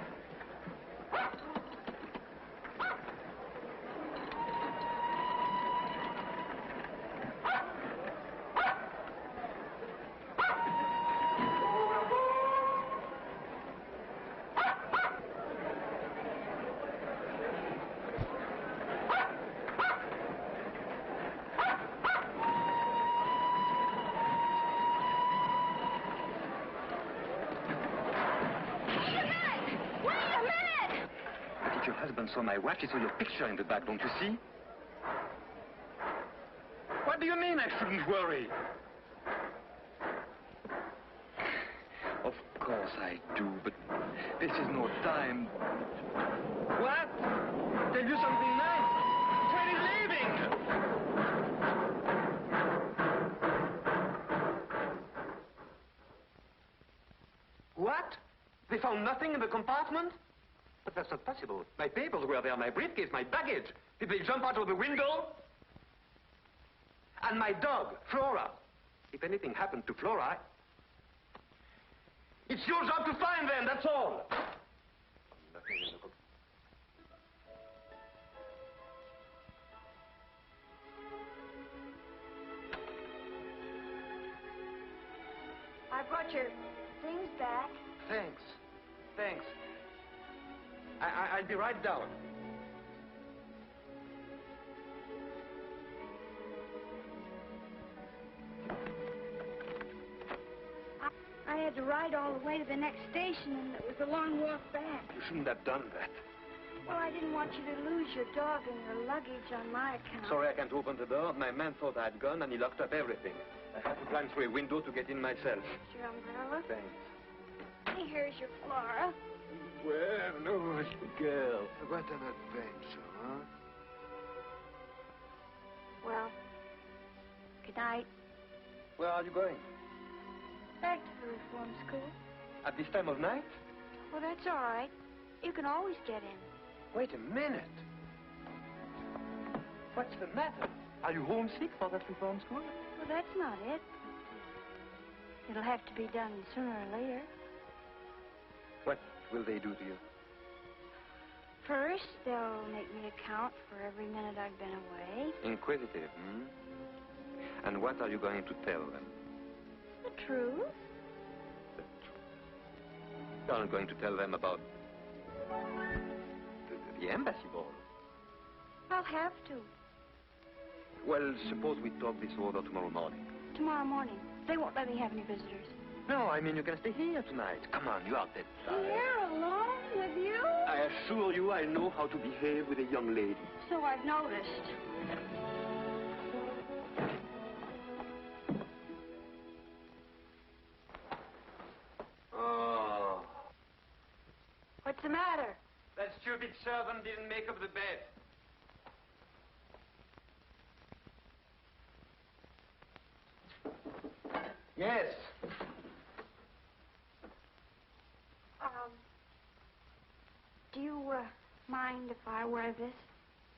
Saw my watch, he saw your picture in the bag, don't you see? What do you mean I shouldn't worry? Of course I do, but this is no time. What? Tell you something nice? The train is leaving! What? They found nothing in the compartment? But that's not possible. My papers were there, my briefcase, my baggage. Did they jump out of the window? And my dog, Flora. If anything happened to Flora, it's your job to find them, that's all. brought your things back. Thanks. Thanks. I'll be right down. I had to ride all the way to the next station, and it was a long walk back. You shouldn't have done that. Well, I didn't want you to lose your dog and your luggage on my account. Sorry I can't open the door. My man thought I had gone, and he locked up everything. I had to climb through a window to get in myself. Here's your umbrella. Thanks. Hey, here's your Flora. Well, no, girl. What an adventure, huh? Well, good night. Where are you going? Back to the reform school. At this time of night? Well, that's all right. You can always get in. Wait a minute. What's the matter? Are you homesick for that reform school? Well, that's not it. It'll have to be done sooner or later. What will they do to you? First, they'll make me account for every minute I've been away. Inquisitive, hmm? And what are you going to tell them? The truth. You're not going to tell them about the embassy ball. I'll have to. Well, suppose we talk this over tomorrow morning. Tomorrow morning. They won't let me have any visitors. No, I mean you can stay here tonight. Come on, you are dead tired. Here, alone with you? I assure you I know how to behave with a young lady. So I've noticed. Oh. What's the matter? That stupid servant didn't make up the bed. Yes. Do you, mind if I wear this?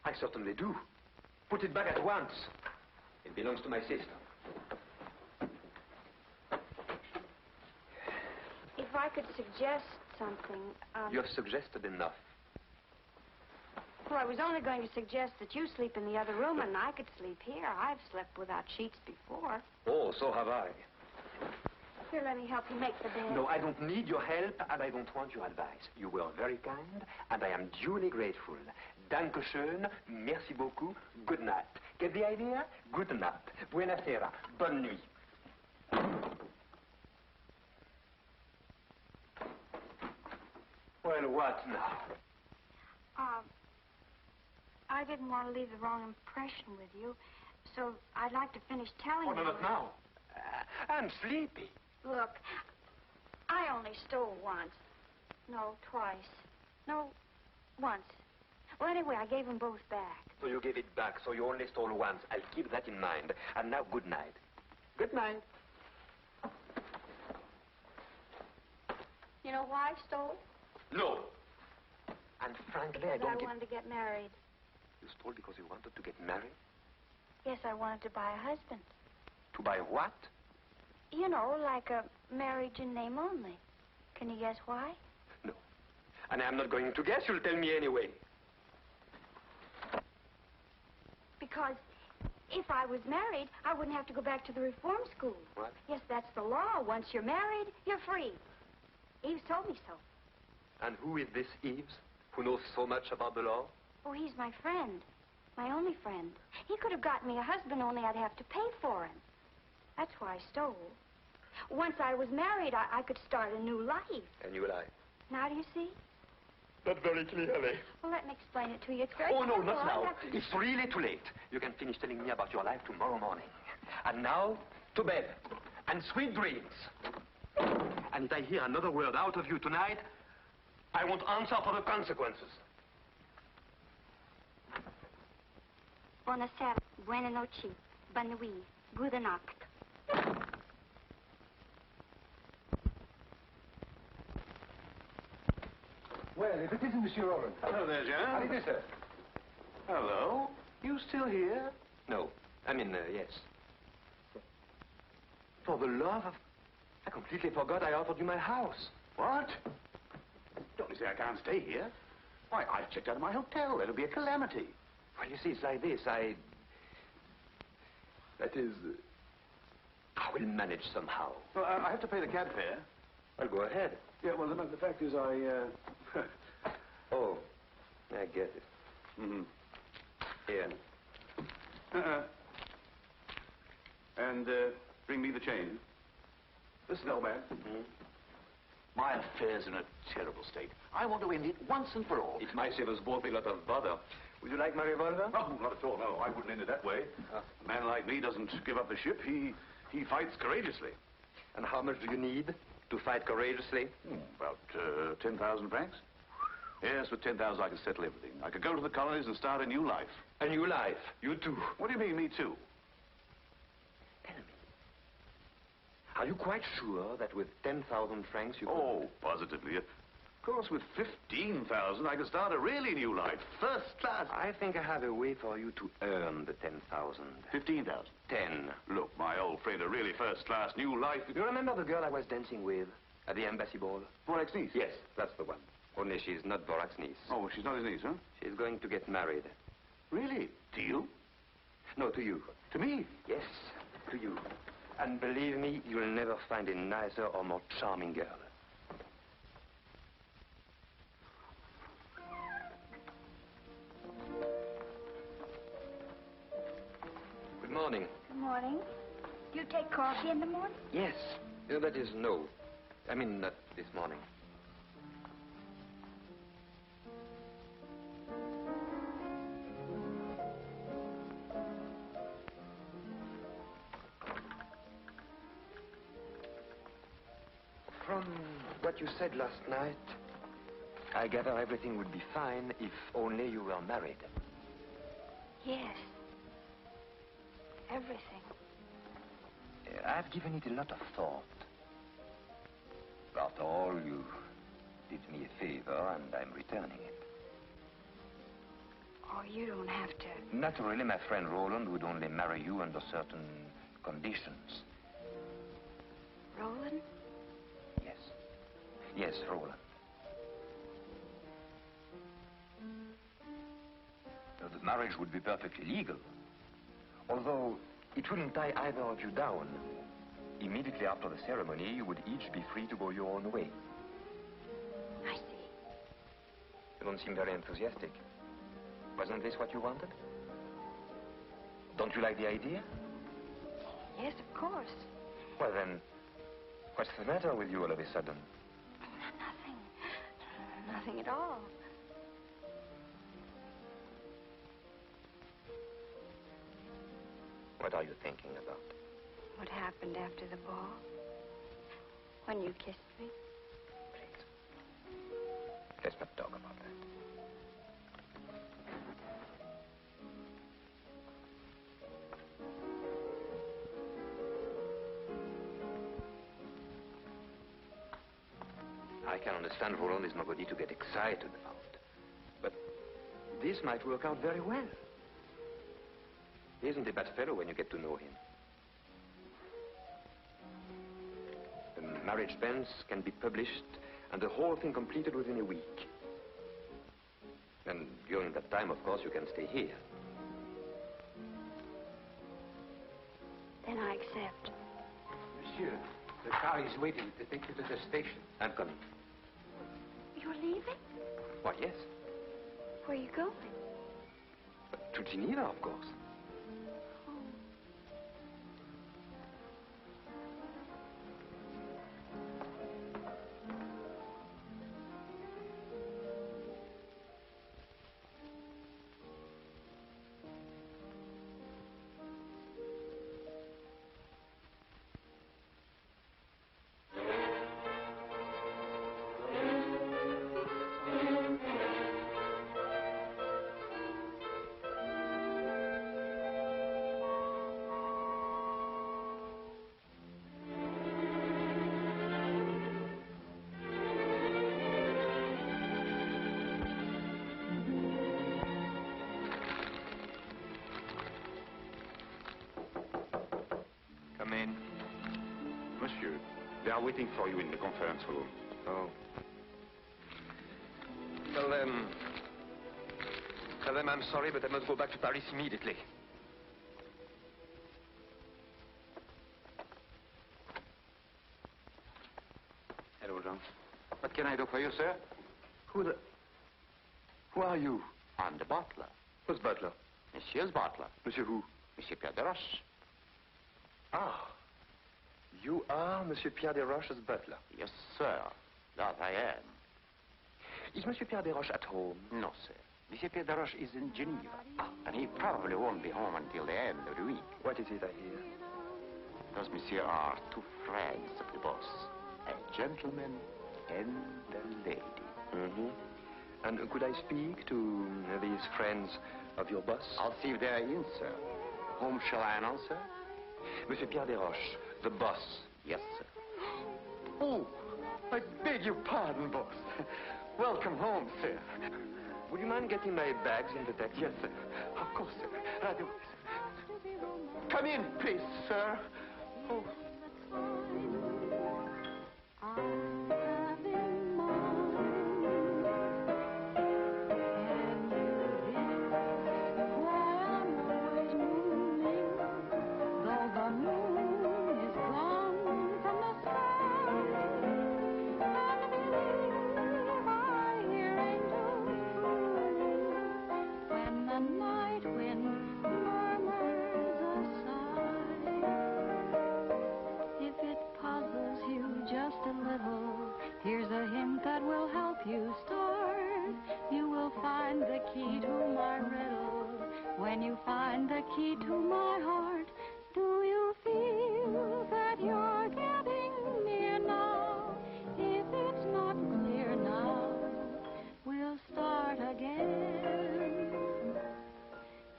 I certainly do. Put it back at once. It belongs to my sister. If I could suggest something, You have suggested enough. Well, I was only going to suggest that you sleep in the other room and I could sleep here. I've slept without sheets before. Oh, so have I. Here, let me help you make the bed. No, I don't need your help, and I don't want your advice. You were very kind, and I am duly grateful. Dankeschön, merci beaucoup, good night. Get the idea? Good night. Buonasera, bonne nuit. Well, what now? I didn't want to leave the wrong impression with you, so I'd like to finish telling you. Oh, no, not now. I'm sleepy. Look, I only stole once. No, twice. No, once. Well, anyway, I gave them both back. So you gave it back, so you only stole once. I'll keep that in mind. And now, good night. Good night. You know why I stole? No. And frankly, I Because don't I wanted to get married. You stole because you wanted to get married? Yes, I wanted to buy a husband. To buy what? You know, like a marriage in name only. Can you guess why? No. And I'm not going to guess. You'll tell me anyway. Because if I was married, I wouldn't have to go back to the reform school. What? Yes, that's the law. Once you're married, you're free. Eves told me so. And who is this Eves, who knows so much about the law? Oh, he's my friend. My only friend. He could have gotten me a husband, only I'd have to pay for him. That's why I stole. Once I was married, I could start a new life. A new life. Now do you see? Not very clearly. Well, let me explain it to you. It's very Oh, no, simple. not I'll now. have to- It's really too late. You can finish telling me about your life tomorrow morning. And now, to bed. And sweet dreams. And if I hear another word out of you tonight, I won't answer for the consequences. Buonasera, buona noche, bonne nuit, gute Nacht. Well, if it isn't Monsieur Owen. Hello there, John. How do you do, sir? Hello. You still here? No. I mean, yes. For the love of... I completely forgot I offered you my house. What? Don't you say I can't stay here? Why, I've checked out of my hotel. It'll be a calamity. Well, you see, it's like this. That is... We'll manage somehow. Well, I have to pay the cab fare. Well, go ahead. Yeah, well, the fact is I, Oh, I get it. Mm-hmm. Here. And, bring me the change. Listen, old man. My affair's in a terrible state. I want to end it once and for all. It might save us both a lot of bother. Would you like my revolver? No, not at all, no. I wouldn't end it that way. A man like me doesn't give up the ship. He fights courageously. And how much do you need to fight courageously? About 10,000 francs. Yes, with 10,000 I could settle everything. I could go to the colonies and start a new life. A new life? You too? What do you mean, me too? Tell me. Are you quite sure that with 10,000 francs you could... Oh, positively. Of course, with 15,000 I could start a really new life. First class. I think I have a way for you to earn the 10,000. 15,000? 10. Look, my old friend, a really first-class new life... You remember the girl I was dancing with at the embassy ball? Vorak's niece? Yes, that's the one. Only she's not Vorak's niece. Oh, she's not his niece, huh? She's going to get married. Really? To you? No, to you. To me? Yes, to you. And believe me, you'll never find a nicer or more charming girl. Good morning. Good morning. You take coffee in the morning? Yes. That is no. I mean, not this morning. From what you said last night, I gather everything would be fine if only you were married. Yes. Everything. I've given it a lot of thought. After all, you did me a favor, and I'm returning it. Oh, you don't have to. Naturally, my friend Roland would only marry you under certain conditions. Roland? Yes. Yes, Roland. The marriage would be perfectly legal. Although it wouldn't tie either of you down. Immediately after the ceremony, you would each be free to go your own way. I see. You don't seem very enthusiastic. Wasn't this what you wanted? Don't you like the idea? Yes, of course. Well, then, what's the matter with you all of a sudden? Nothing. Nothing at all. What are you thinking about? What happened after the ball? When you kissed me? Please. Let's not talk about that. I can understand Roland is nobody to get excited about. But this might work out very well. He isn't a bad fellow when you get to know him. The marriage banns can be published and the whole thing completed within a week. And during that time, of course, you can stay here. Then I accept. Monsieur, the car is waiting to take you to the station. I'm coming. You're leaving? Why, yes. Where are you going? To Geneva, of course. Come in. Monsieur, they are waiting for you in the conference room. Oh. Tell them I'm sorry, but I must go back to Paris immediately. Jean. What can I do for you, sir? Who are you? I'm the butler. Who's butler? Monsieur's butler. Monsieur who? Monsieur Pierre de Roche. Ah. You are Monsieur Pierre de Roche's butler? Yes, sir. That I am. Is Monsieur Pierre de Roche at home? No, sir. Monsieur Pierre de Roche is in Geneva. And he probably won't be home until the end of the week. What is it I hear? Those monsieur are two friends of the boss. A gentleman and a lady. Mm-hmm. And could I speak to these friends of your boss? I'll see if they're in, sir. Whom shall I announce, sir? Monsieur Pierre de Roche, the boss. Yes, sir. Oh, I beg your pardon, boss. Welcome home, sir. Would you mind getting my bags in the taxi? Yes, sir. Of course, sir. I do. Come in, please, sir. Oh. Here's a hint that will help you start. You will find the key to my riddle. When you find the key to my heart, do you feel that you're getting near now? If it's not clear now, we'll start again.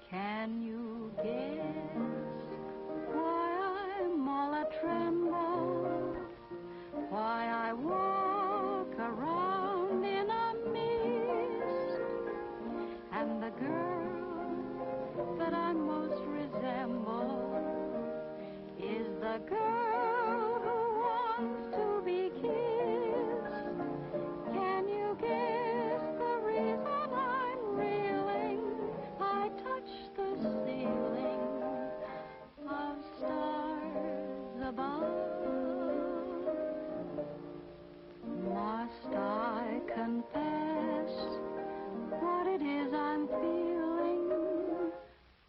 Can you guess why I'm all a tremble? Why I walk around in a mist, and the girl that I most resemble is the girl who wants to be kissed. Can you guess the reason I'm reeling? I touch the ceiling of stars above. Must I confess what it is I'm feeling?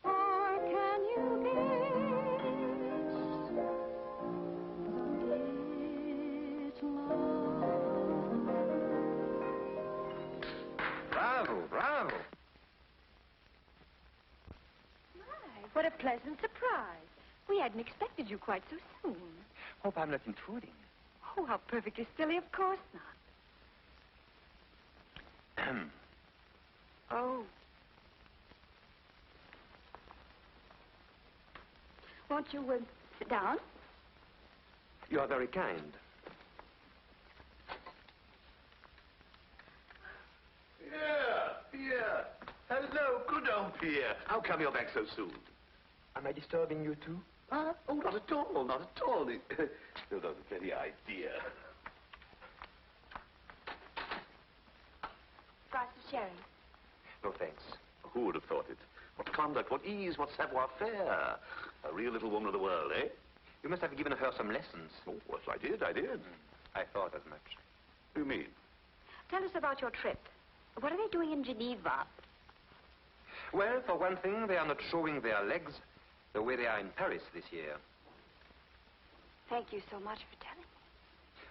Or can you guess? It's love. Bravo, bravo. My, what a pleasant surprise. We hadn't expected you quite so soon. Hope I'm not intruding. Oh, how perfectly silly. Of course not. Oh. Won't you sit down? You are very kind. Pierre. Hello, good old Pierre. How come you're back so soon? Am I disturbing you too? Oh, not at all, not at all. Still not the very idea. Glass of sherry. No, thanks. Who would have thought it? What conduct, what ease, what savoir-faire. A real little woman of the world, eh? You must have given her some lessons. Oh, yes, I did. I thought as much. What do you mean? Tell us about your trip. What are they doing in Geneva? Well, for one thing, they are not showing their legs the way they are in Paris this year. Thank you so much for telling me.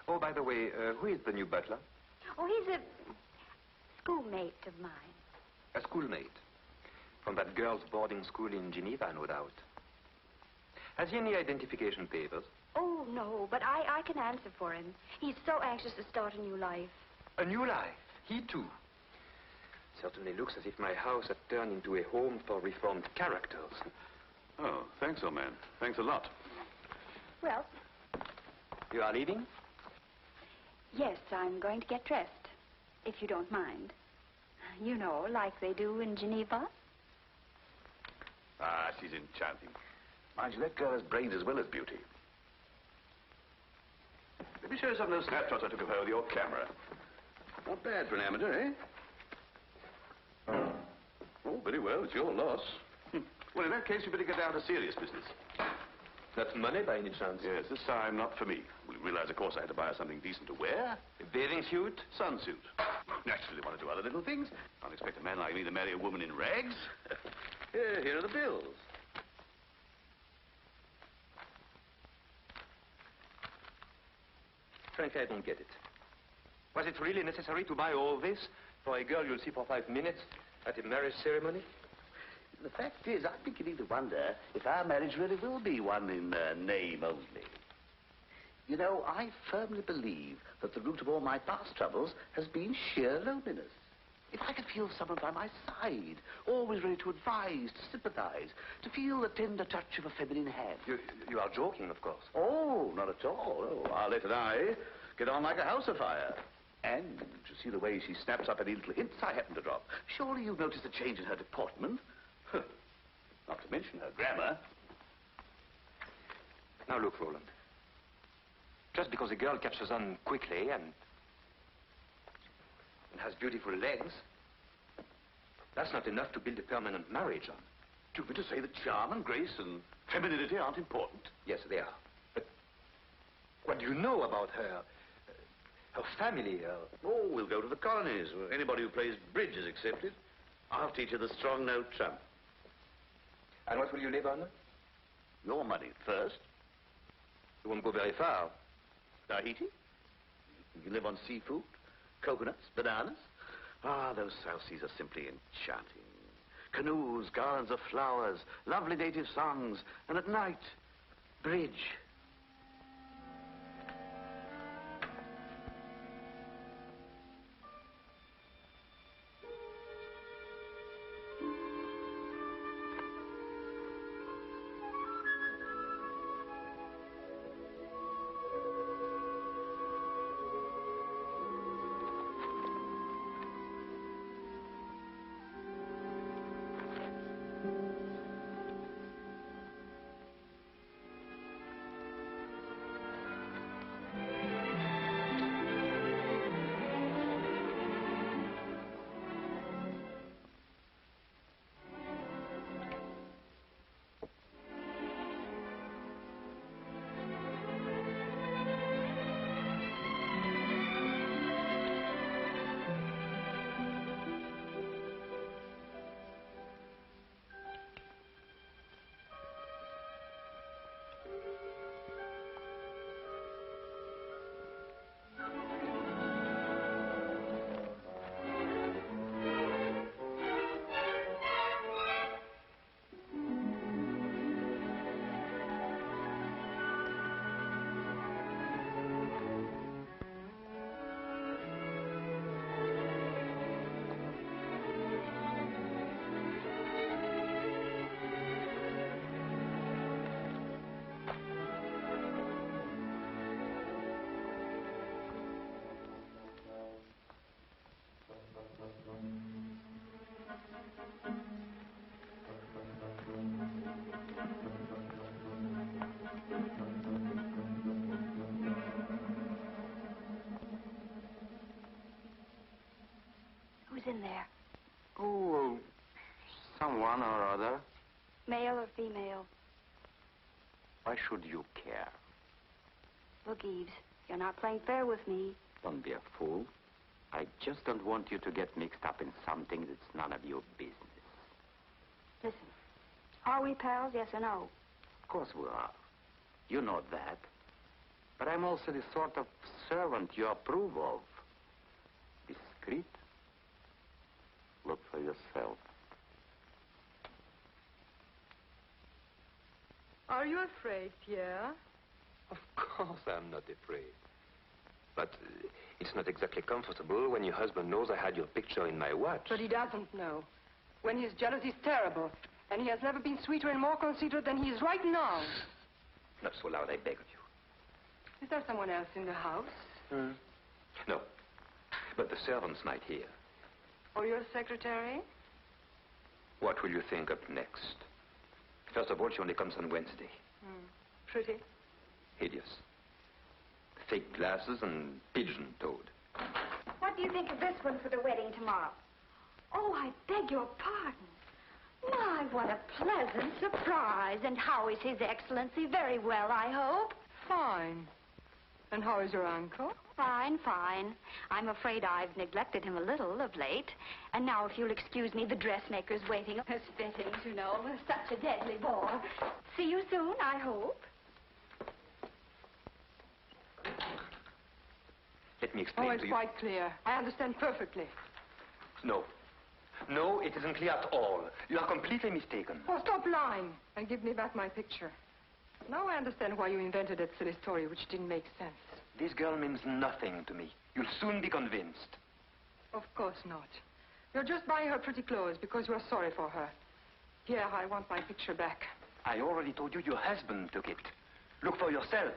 Oh, by the way, who is the new butler? Oh, he's a schoolmate of mine. A schoolmate. From that girls' boarding school in Geneva, no doubt. Has he any identification papers? Oh, no, but I can answer for him. He's so anxious to start a new life. A new life? He too? Certainly looks as if my house had turned into a home for reformed characters. Oh, thanks, old man. Thanks a lot. Well? You are leaving? Yes, I'm going to get dressed, if you don't mind. You know, like they do in Geneva. Ah, she's enchanting. Mind you, that girl has brains as well as beauty. Let me show you some of those snapshots I took of her with your camera. Not bad for an amateur, eh? Oh, very well. It's your loss. Well, in that case, you better get down to serious business. That's money by any chance? Yes, this time not for me. Will you realize, of course, I had to buy her something decent to wear. A bathing suit? Sunsuit. Naturally, they want to do other little things. Can't expect a man like me to marry a woman in rags. Here are the bills. Frankly, I don't get it. Was it really necessary to buy all this for a girl you'll see for 5 minutes at a marriage ceremony? The fact is, I'm beginning to wonder if our marriage really will be one in name only. You know, I firmly believe that the root of all my past troubles has been sheer loneliness. If I could feel someone by my side, always ready to advise, to sympathize, to feel the tender touch of a feminine hand. You are joking, of course. Oh, not at all. Oh, Arlette and I get on like a house afire. And to see the way she snaps up any little hints I happen to drop. Surely you've noticed a change in her deportment. Not to mention her grammar. Now look, Roland. Just because a girl catches on quickly and has beautiful legs, that's not enough to build a permanent marriage on. Do you mean to say that charm and grace and femininity aren't important? Yes, they are. But what do you know about her? Her family, Oh, we'll go to the colonies. Anybody who plays bridge is accepted. I'll teach her the strong note trump. And what will you live on? Your money first. You won't go very far. Tahiti? You live on seafood, coconuts, bananas. Ah, those South Seas are simply enchanting. Canoes, garlands of flowers, lovely native songs, and at night, bridge. Who's in there? Oh, someone or other. Male or female? Why should you care? Look, Eves, you're not playing fair with me. Don't be a fool. I just don't want you to get mixed up in something that's none of your business. Listen, are we pals, yes or no? Of course we are. You know that. But I'm also the sort of servant you approve of. Discreet. Look for yourself. Are you afraid, Pierre? Of course I'm not afraid. But it's not exactly comfortable when your husband knows I had your picture in my watch. But he doesn't know. When his jealousy is terrible, and he has never been sweeter and more considerate than he is right now. Not so loud, I beg of you. Is there someone else in the house? No. But the servants might hear. Or your secretary? What will you think up next? First of all, she only comes on Wednesday. Pretty. Hideous. Fake glasses and pigeon-toed. What do you think of this one for the wedding tomorrow? Oh, I beg your pardon. My, what a pleasant surprise. And how is His Excellency? Very well, I hope. Fine. And how is your uncle? Fine, fine. I'm afraid I've neglected him a little of late. And now, if you'll excuse me, the dressmaker's waiting. His fittings, you know, such a deadly bore. See you soon, I hope. Let me explain to you. Oh, it's quite clear. I understand perfectly. No. No, it isn't clear at all. You are completely mistaken. Oh, stop lying and give me back my picture. Now I understand why you invented that silly story, which didn't make sense. This girl means nothing to me. You'll soon be convinced. Of course not. You're just buying her pretty clothes because you're sorry for her. Here, I want my picture back. I already told you your husband took it. Look for yourself.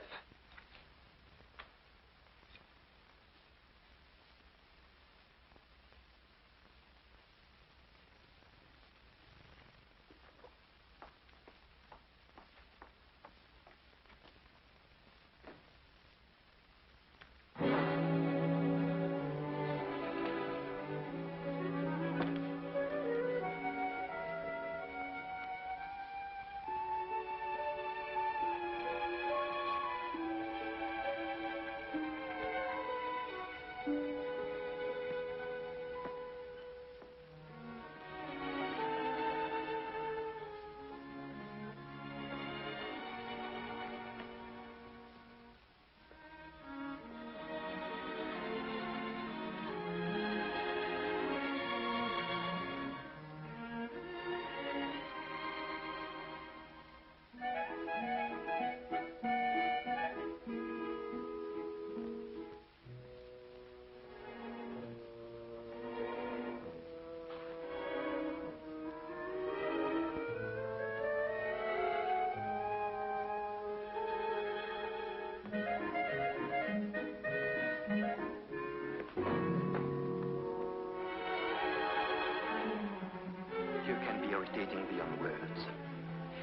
Irritating beyond words.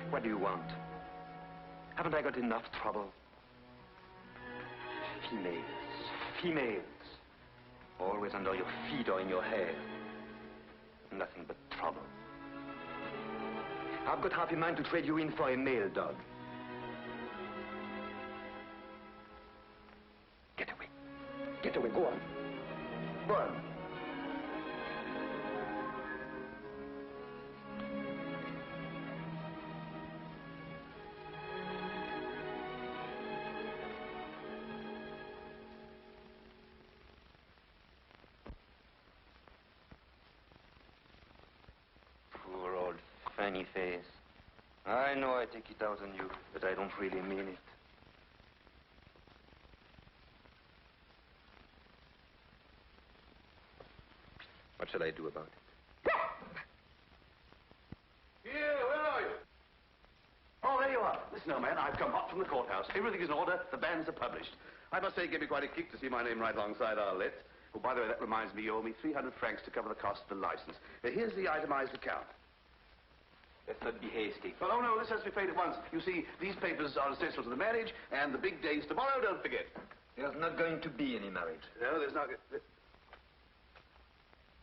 What do you want? Haven't I got enough trouble? Females. Females. Always under your feet or in your hair. Nothing but trouble. I've got half a mind to trade you in for a male dog. Get away. Get away. Go on. Go on. Funny face. I know I take it out on you, but I don't really mean it. What shall I do about it? Here, where are you? Oh, there you are. Listen, old man, I've come hot from the courthouse. Everything is in order. The banns are published. I must say it gave me quite a kick to see my name right alongside Arlette. Oh, by the way, that reminds me, you owe me 300 francs to cover the cost of the license. Now, here's the itemized account. Let's not be hasty. Well, oh, no, this has to be paid at once. You see, these papers are essential to the marriage, and the big day's tomorrow, don't forget. There's not going to be any marriage. No, there's not...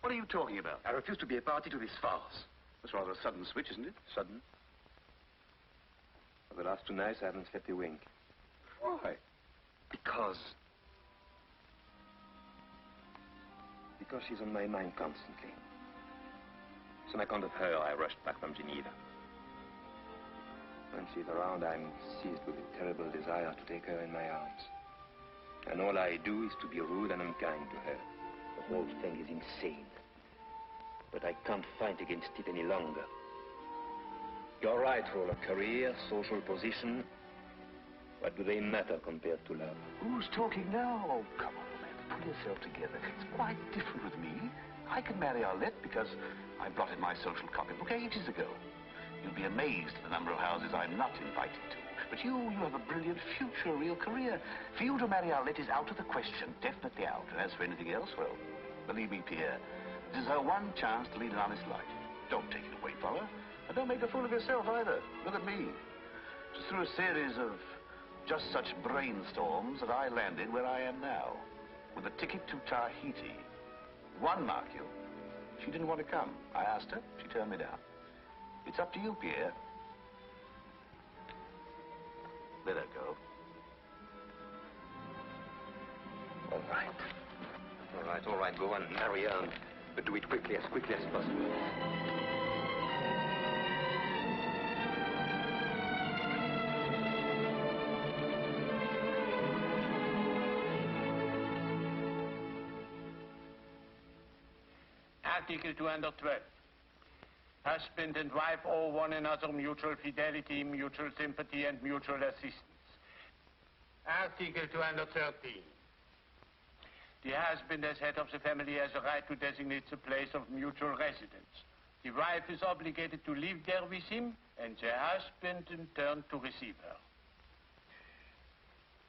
What are you talking about? I refuse to be a party to this farce. That's rather a sudden switch, isn't it? Sudden? For the last 2 nights, I haven't slept a wink. Why? Because she's on my mind constantly. So on account of her, I rushed back from Geneva. When she's around, I'm seized with a terrible desire to take her in my arms. And all I do is to be rude and unkind to her. The whole thing is insane. But I can't fight against it any longer. You're right, Roller. Career, social position. What do they matter compared to love? Who's talking now? Oh, come on, man. Pull yourself together. It's quite different with me. I can marry Arlette because I blotted my social copybook ages ago. You'll be amazed at the number of houses I'm not invited to. But you have a brilliant future, a real career. For you to marry Arlette is out of the question, definitely out. And as for anything else, well, believe me, Pierre, this is her one chance to lead an honest life. Don't take it away from her. And don't make a fool of yourself either. Look at me. Just through a series of just such brainstorms that I landed where I am now, with a ticket to Tahiti. One, mark you. She didn't want to come. I asked her. She turned me down. It's up to you, Pierre. Let her go. All right. All right. Go on, marry her, but do it quickly as possible. Article 212. Husband and wife owe one another mutual fidelity, mutual sympathy, and mutual assistance. Article 213. The husband, as head of the family, has a right to designate the place of mutual residence. The wife is obligated to live there with him, and the husband, in turn, to receive her.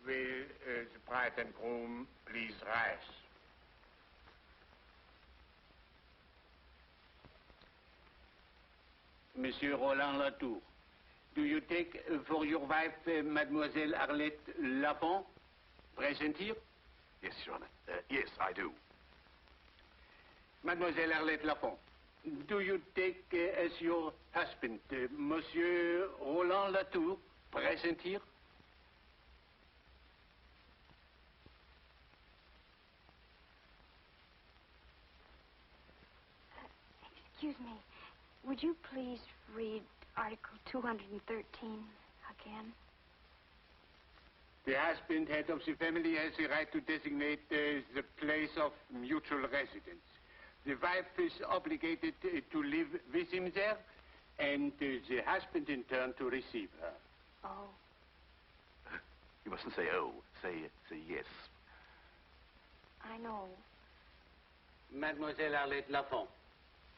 Will the bride and groom please rise? Monsieur Roland Latour, do you take for your wife Mademoiselle Arlette Lafont, present here? Yes, Your Honor. Yes, I do. Mademoiselle Arlette Lafont, do you take as your husband Monsieur Roland Latour, present here? Excuse me. Would you please read Article 213 again? The husband, head of the family, has the right to designate the place of mutual residence. The wife is obligated to live with him there, and the husband, in turn, to receive her. Oh. You mustn't say oh. Say yes. I know. Mademoiselle Arlette Lafont,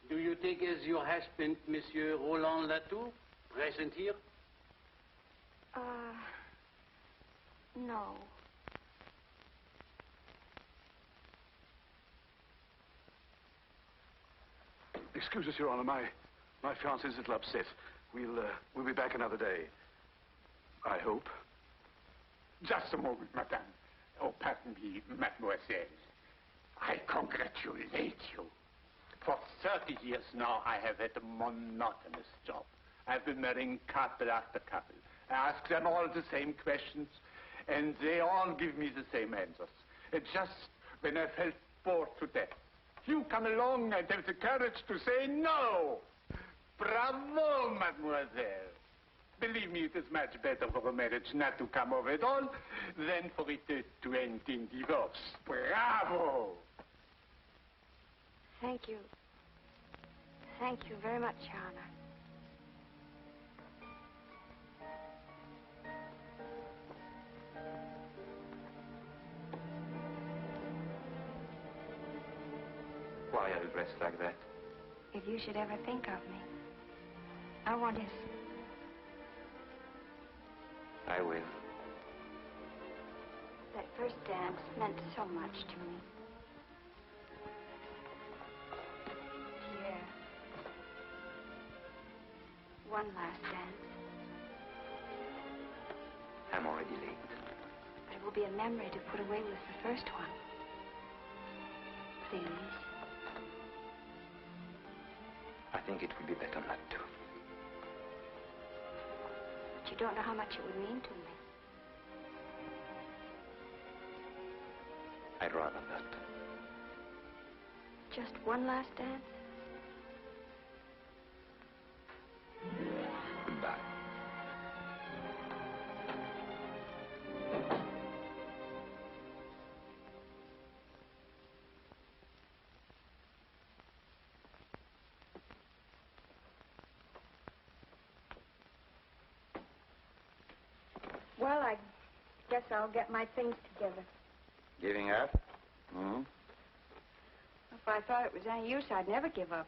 do you take as your husband Monsieur Roland Latour, present here? No. Excuse us, Your Honor. My fiancé's a little upset. We'll be back another day. I hope. Just a moment, madame. Oh, pardon me, mademoiselle. I congratulate you. For 30 years now, I have had a monotonous job. I've been marrying couple after couple. I ask them all the same questions, and they all give me the same answers. And just when I felt bored to death, you come along and have the courage to say no. Bravo, mademoiselle. Believe me, it is much better for a marriage not to come off at all than for it to end in divorce. Bravo! Thank you. Thank you very much, Your Honor. Why are you dressed like that? If you should ever think of me, I want his... I will. That first dance meant so much to me. Pierre. One last dance. I'm already late. But it will be a memory to put away with the first one. Please. I think it would be better not to. But you don't know how much it would mean to me. I'd rather not. Just one last dance? Goodbye. Well, I guess I'll get my things together. Giving up? Hmm? If I thought it was any use, I'd never give up.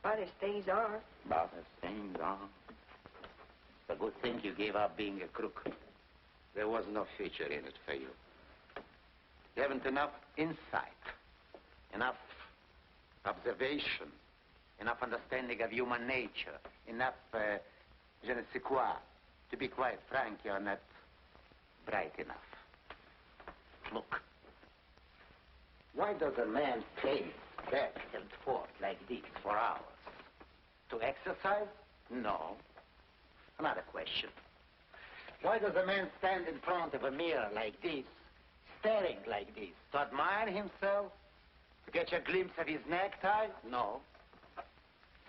But as things are... But as things are. It's a good thing you gave up being a crook. There was no future in it for you. You haven't enough insight, enough observation, enough understanding of human nature, enough je ne sais quoi. To be quite frank, you're not bright enough. Look. Why does a man pace back and forth like this for hours? To exercise? No. Another question. Why does a man stand in front of a mirror like this, staring like this? To admire himself? To get a glimpse of his necktie? No.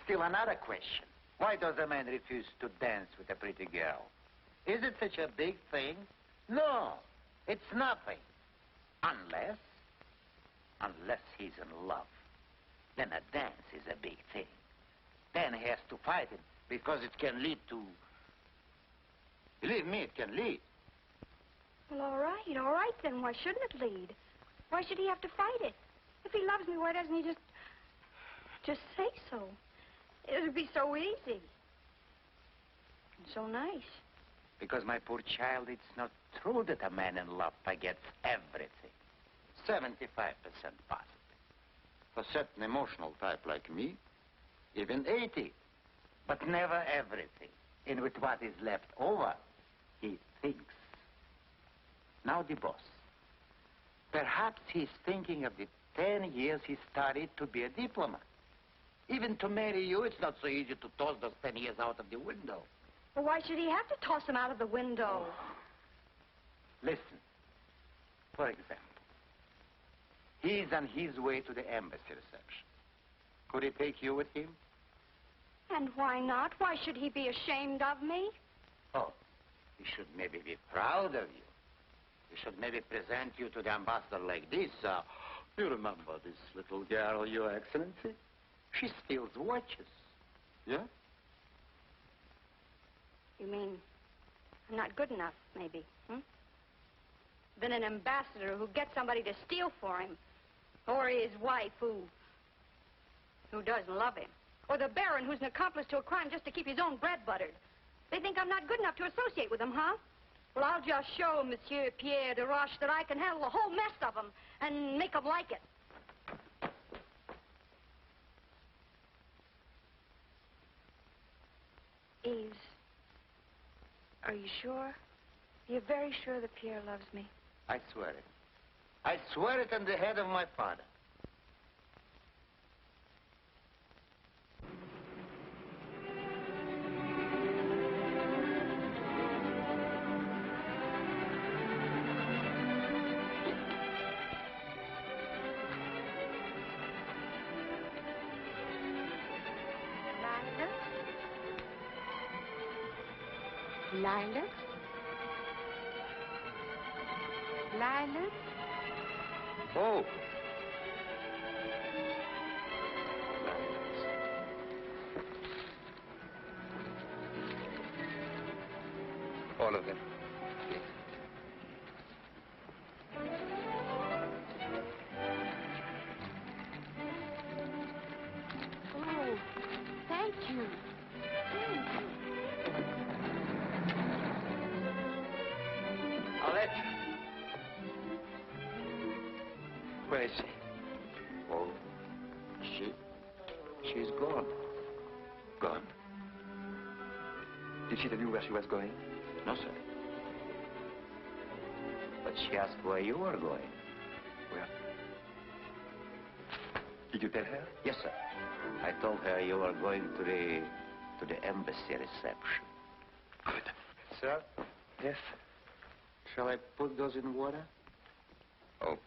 Still another question. Why does a man refuse to dance with a pretty girl? Is it such a big thing? No, it's nothing. Unless he's in love. Then a dance is a big thing. Then he has to fight it because it can lead to... Believe me, it can lead. Well, all right then. Why shouldn't it lead? Why should he have to fight it? If he loves me, why doesn't he just say so? It would be so easy. And so nice. Because, my poor child, it's not true that a man in love forgets everything. 75% positive. For certain emotional type like me, even 80. But never everything. And with what is left over, he thinks. Now the boss. Perhaps he's thinking of the 10 years he studied to be a diplomat. Even to marry you, it's not so easy to toss those 10 years out of the window. Well, why should he have to toss him out of the window? Oh. Listen. For example, he's on his way to the embassy reception. Could he take you with him? And why not? Why should he be ashamed of me? Oh, he should maybe be proud of you. He should maybe present you to the ambassador like this. You remember this little girl, Your Excellency? She steals watches. Yeah? You mean I'm not good enough, maybe, Then an ambassador who gets somebody to steal for him. Or his wife who doesn't love him. Or the baron who's an accomplice to a crime just to keep his own bread buttered. They think I'm not good enough to associate with them, huh? Well, I'll just show Monsieur Pierre de Roche that I can handle the whole mess of them and make them like it. Yves, are you sure? You're very sure that Pierre loves me? I swear it. I swear it on the head of my father. Lilac? Lilac? Oh. All of them. Yes. Oh, thank you. Arlette. Where is she? Oh, she's gone. Gone? Did she tell you where she was going? No, sir. But she asked where you were going. Where? Did you tell her? Yes, sir. I told her you were going to the embassy reception. Good. Sir? Yes? Shall I put those in water? Oh.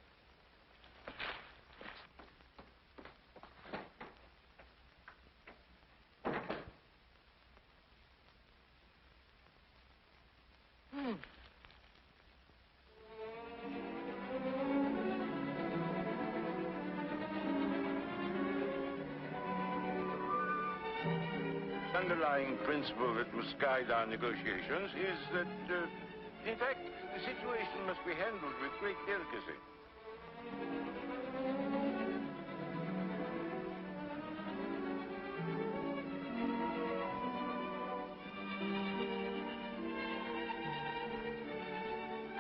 The underlying principle that must guide our negotiations is that, in fact, the situation must be handled with great delicacy.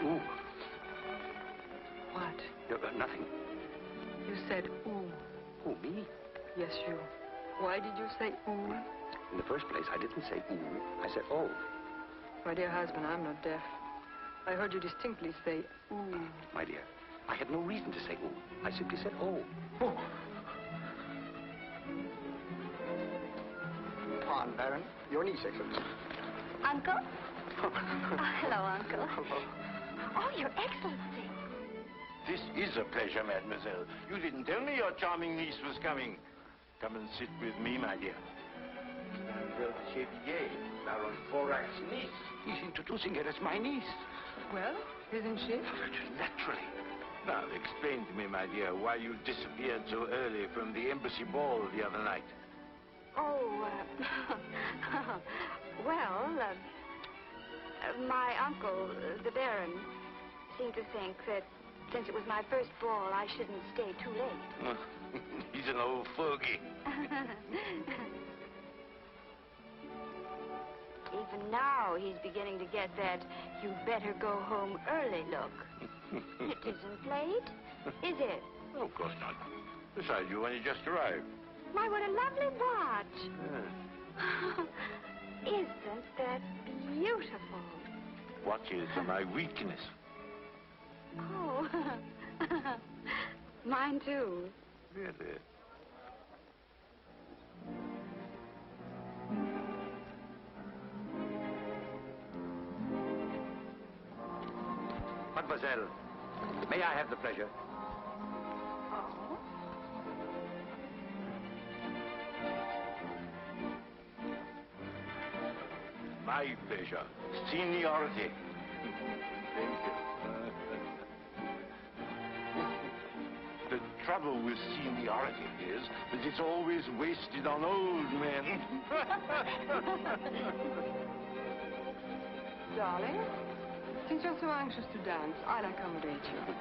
Ooh. What? Nothing. You said ooh. Who, me? Yes, you. Why did you say ooh? In the first place, I didn't say ooh. I said oh. My dear husband, I'm not deaf. I heard you distinctly say ooh. My dear, I had no reason to say ooh. I simply said oh. Oh. Pardon, Baron. Your niece, Excellency. Uncle? Hello, Uncle. Hello. Oh, Your Excellency. This is a pleasure, mademoiselle. You didn't tell me your charming niece was coming. Come and sit with me, my dear. Mademoiselle Chevillier, Baron Forac's niece. He's introducing her as my niece. Well, isn't she? Naturally. Now, explain to me, my dear, why you disappeared so early from the embassy ball the other night. Oh, well, my uncle, the Baron, seemed to think that since it was my first ball, I shouldn't stay too late. He's an old fogey. Even now, he's beginning to get that you'd better go home early look. It isn't late, is it? Oh, of course not. Besides, you only just arrived. My, what a lovely watch. Isn't that beautiful? Watches are my weakness. Oh, mine too. Really? Mademoiselle, may I have the pleasure? Oh? My pleasure. Seniority. Thank you. The trouble with seniority is that it's always wasted on old men. Darling, since you're so anxious to dance, I'll accommodate you.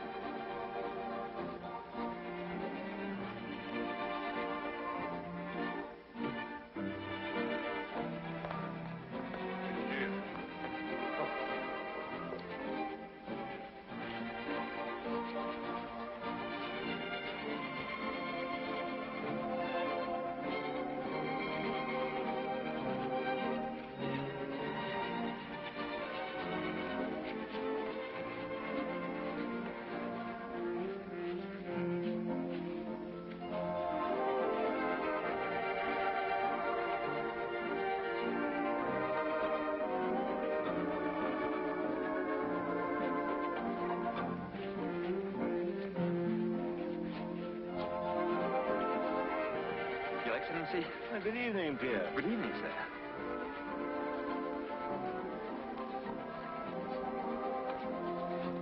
Good evening, Pierre. Good evening, sir.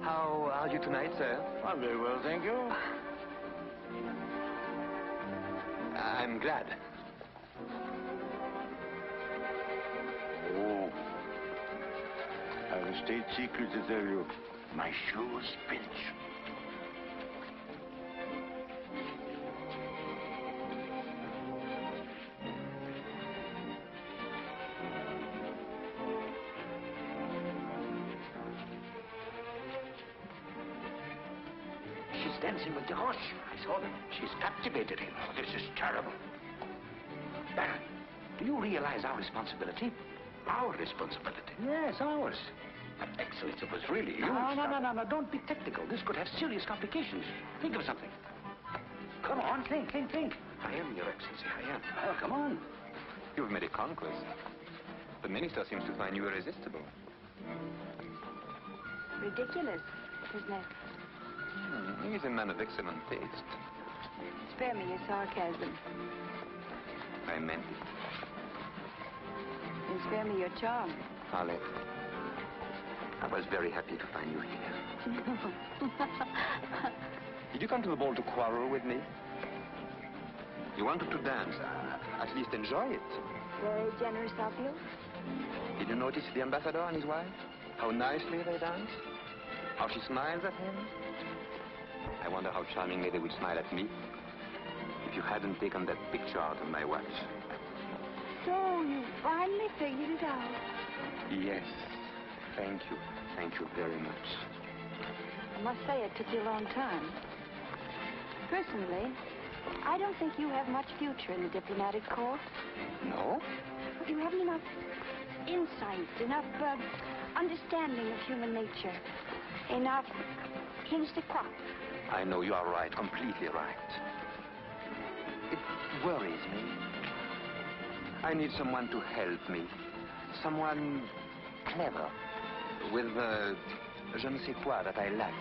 How are you tonight, sir? I'm very well, thank you. I'm glad. Oh, I have a state secret to tell you. My shoes pinch. Dancing with the horse. I saw them. She's captivated him. Oh, this is terrible. Baron, do you realize our responsibility? Our responsibility? Yes, ours. But Excellency, it was really you. No. Don't be technical. This could have serious complications. Think of something. Come on, think. I am, Your Excellency, I am. Oh, come on. You've made a conquest. The minister seems to find you irresistible. Ridiculous, isn't it? He's a man of excellent taste. Spare me your sarcasm. I meant it. And spare me your charm. Arlette, I was very happy to find you here. Did you come to the ball to quarrel with me? You wanted to dance. At least enjoy it. Very generous of you. Did you notice the ambassador and his wife? How nicely they dance? How she smiles at him? I wonder how charmingly they would smile at me if you hadn't taken that picture out of my watch. So you finally figured it out. Yes. Thank you. Thank you very much. I must say it took you a long time. Personally, I don't think you have much future in the diplomatic corps. No? You haven't enough insight, enough understanding of human nature, enough instinct. I know you are right, completely right. It worries me. I need someone to help me. Someone clever, with je ne sais quoi that I lack.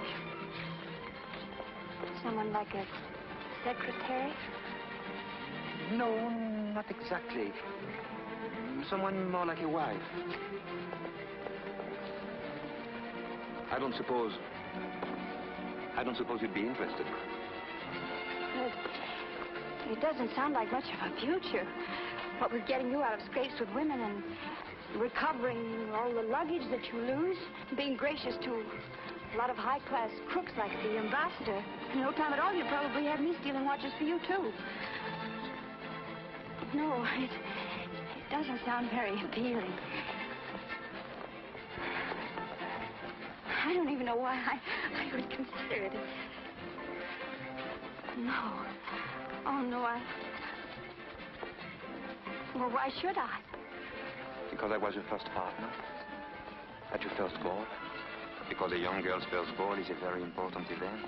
Someone like a secretary? No, not exactly. Someone more like a wife. I don't suppose you'd be interested. It doesn't sound like much of a future. What with getting you out of scrapes with women and recovering all the luggage that you lose, being gracious to a lot of high-class crooks like the ambassador. In no time at all, you'd probably have me stealing watches for you, too. No, it doesn't sound very appealing. I don't even know why I would consider it. No. Oh, no, Well, why should I? Because I was your first partner. At your first ball. Because a young girl's first ball is a very important event,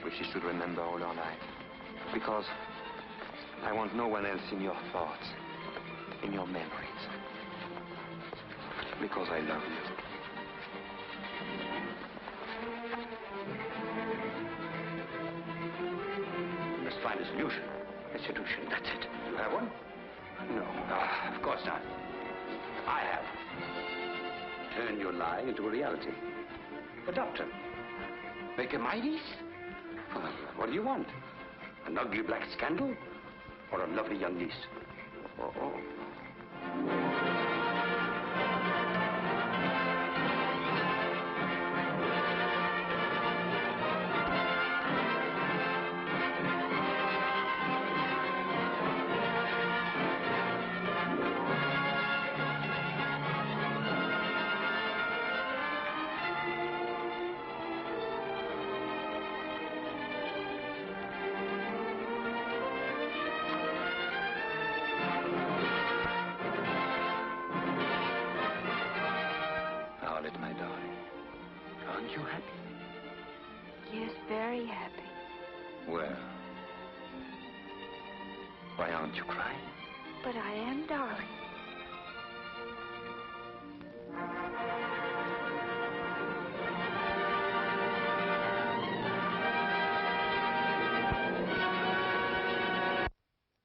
which she should remember all her life. Because I want no one else in your thoughts, in your memories. Because I love you. You must find a solution. A solution, that's it. You have one? No. Of course not. I have. Turn your lie into a reality. A doctor. Make a my niece? Well, what do you want? An ugly black scandal? Or a lovely young niece? Oh. Violet, my darling, aren't you happy? Yes, very happy. Well, why aren't you crying? But I am, darling.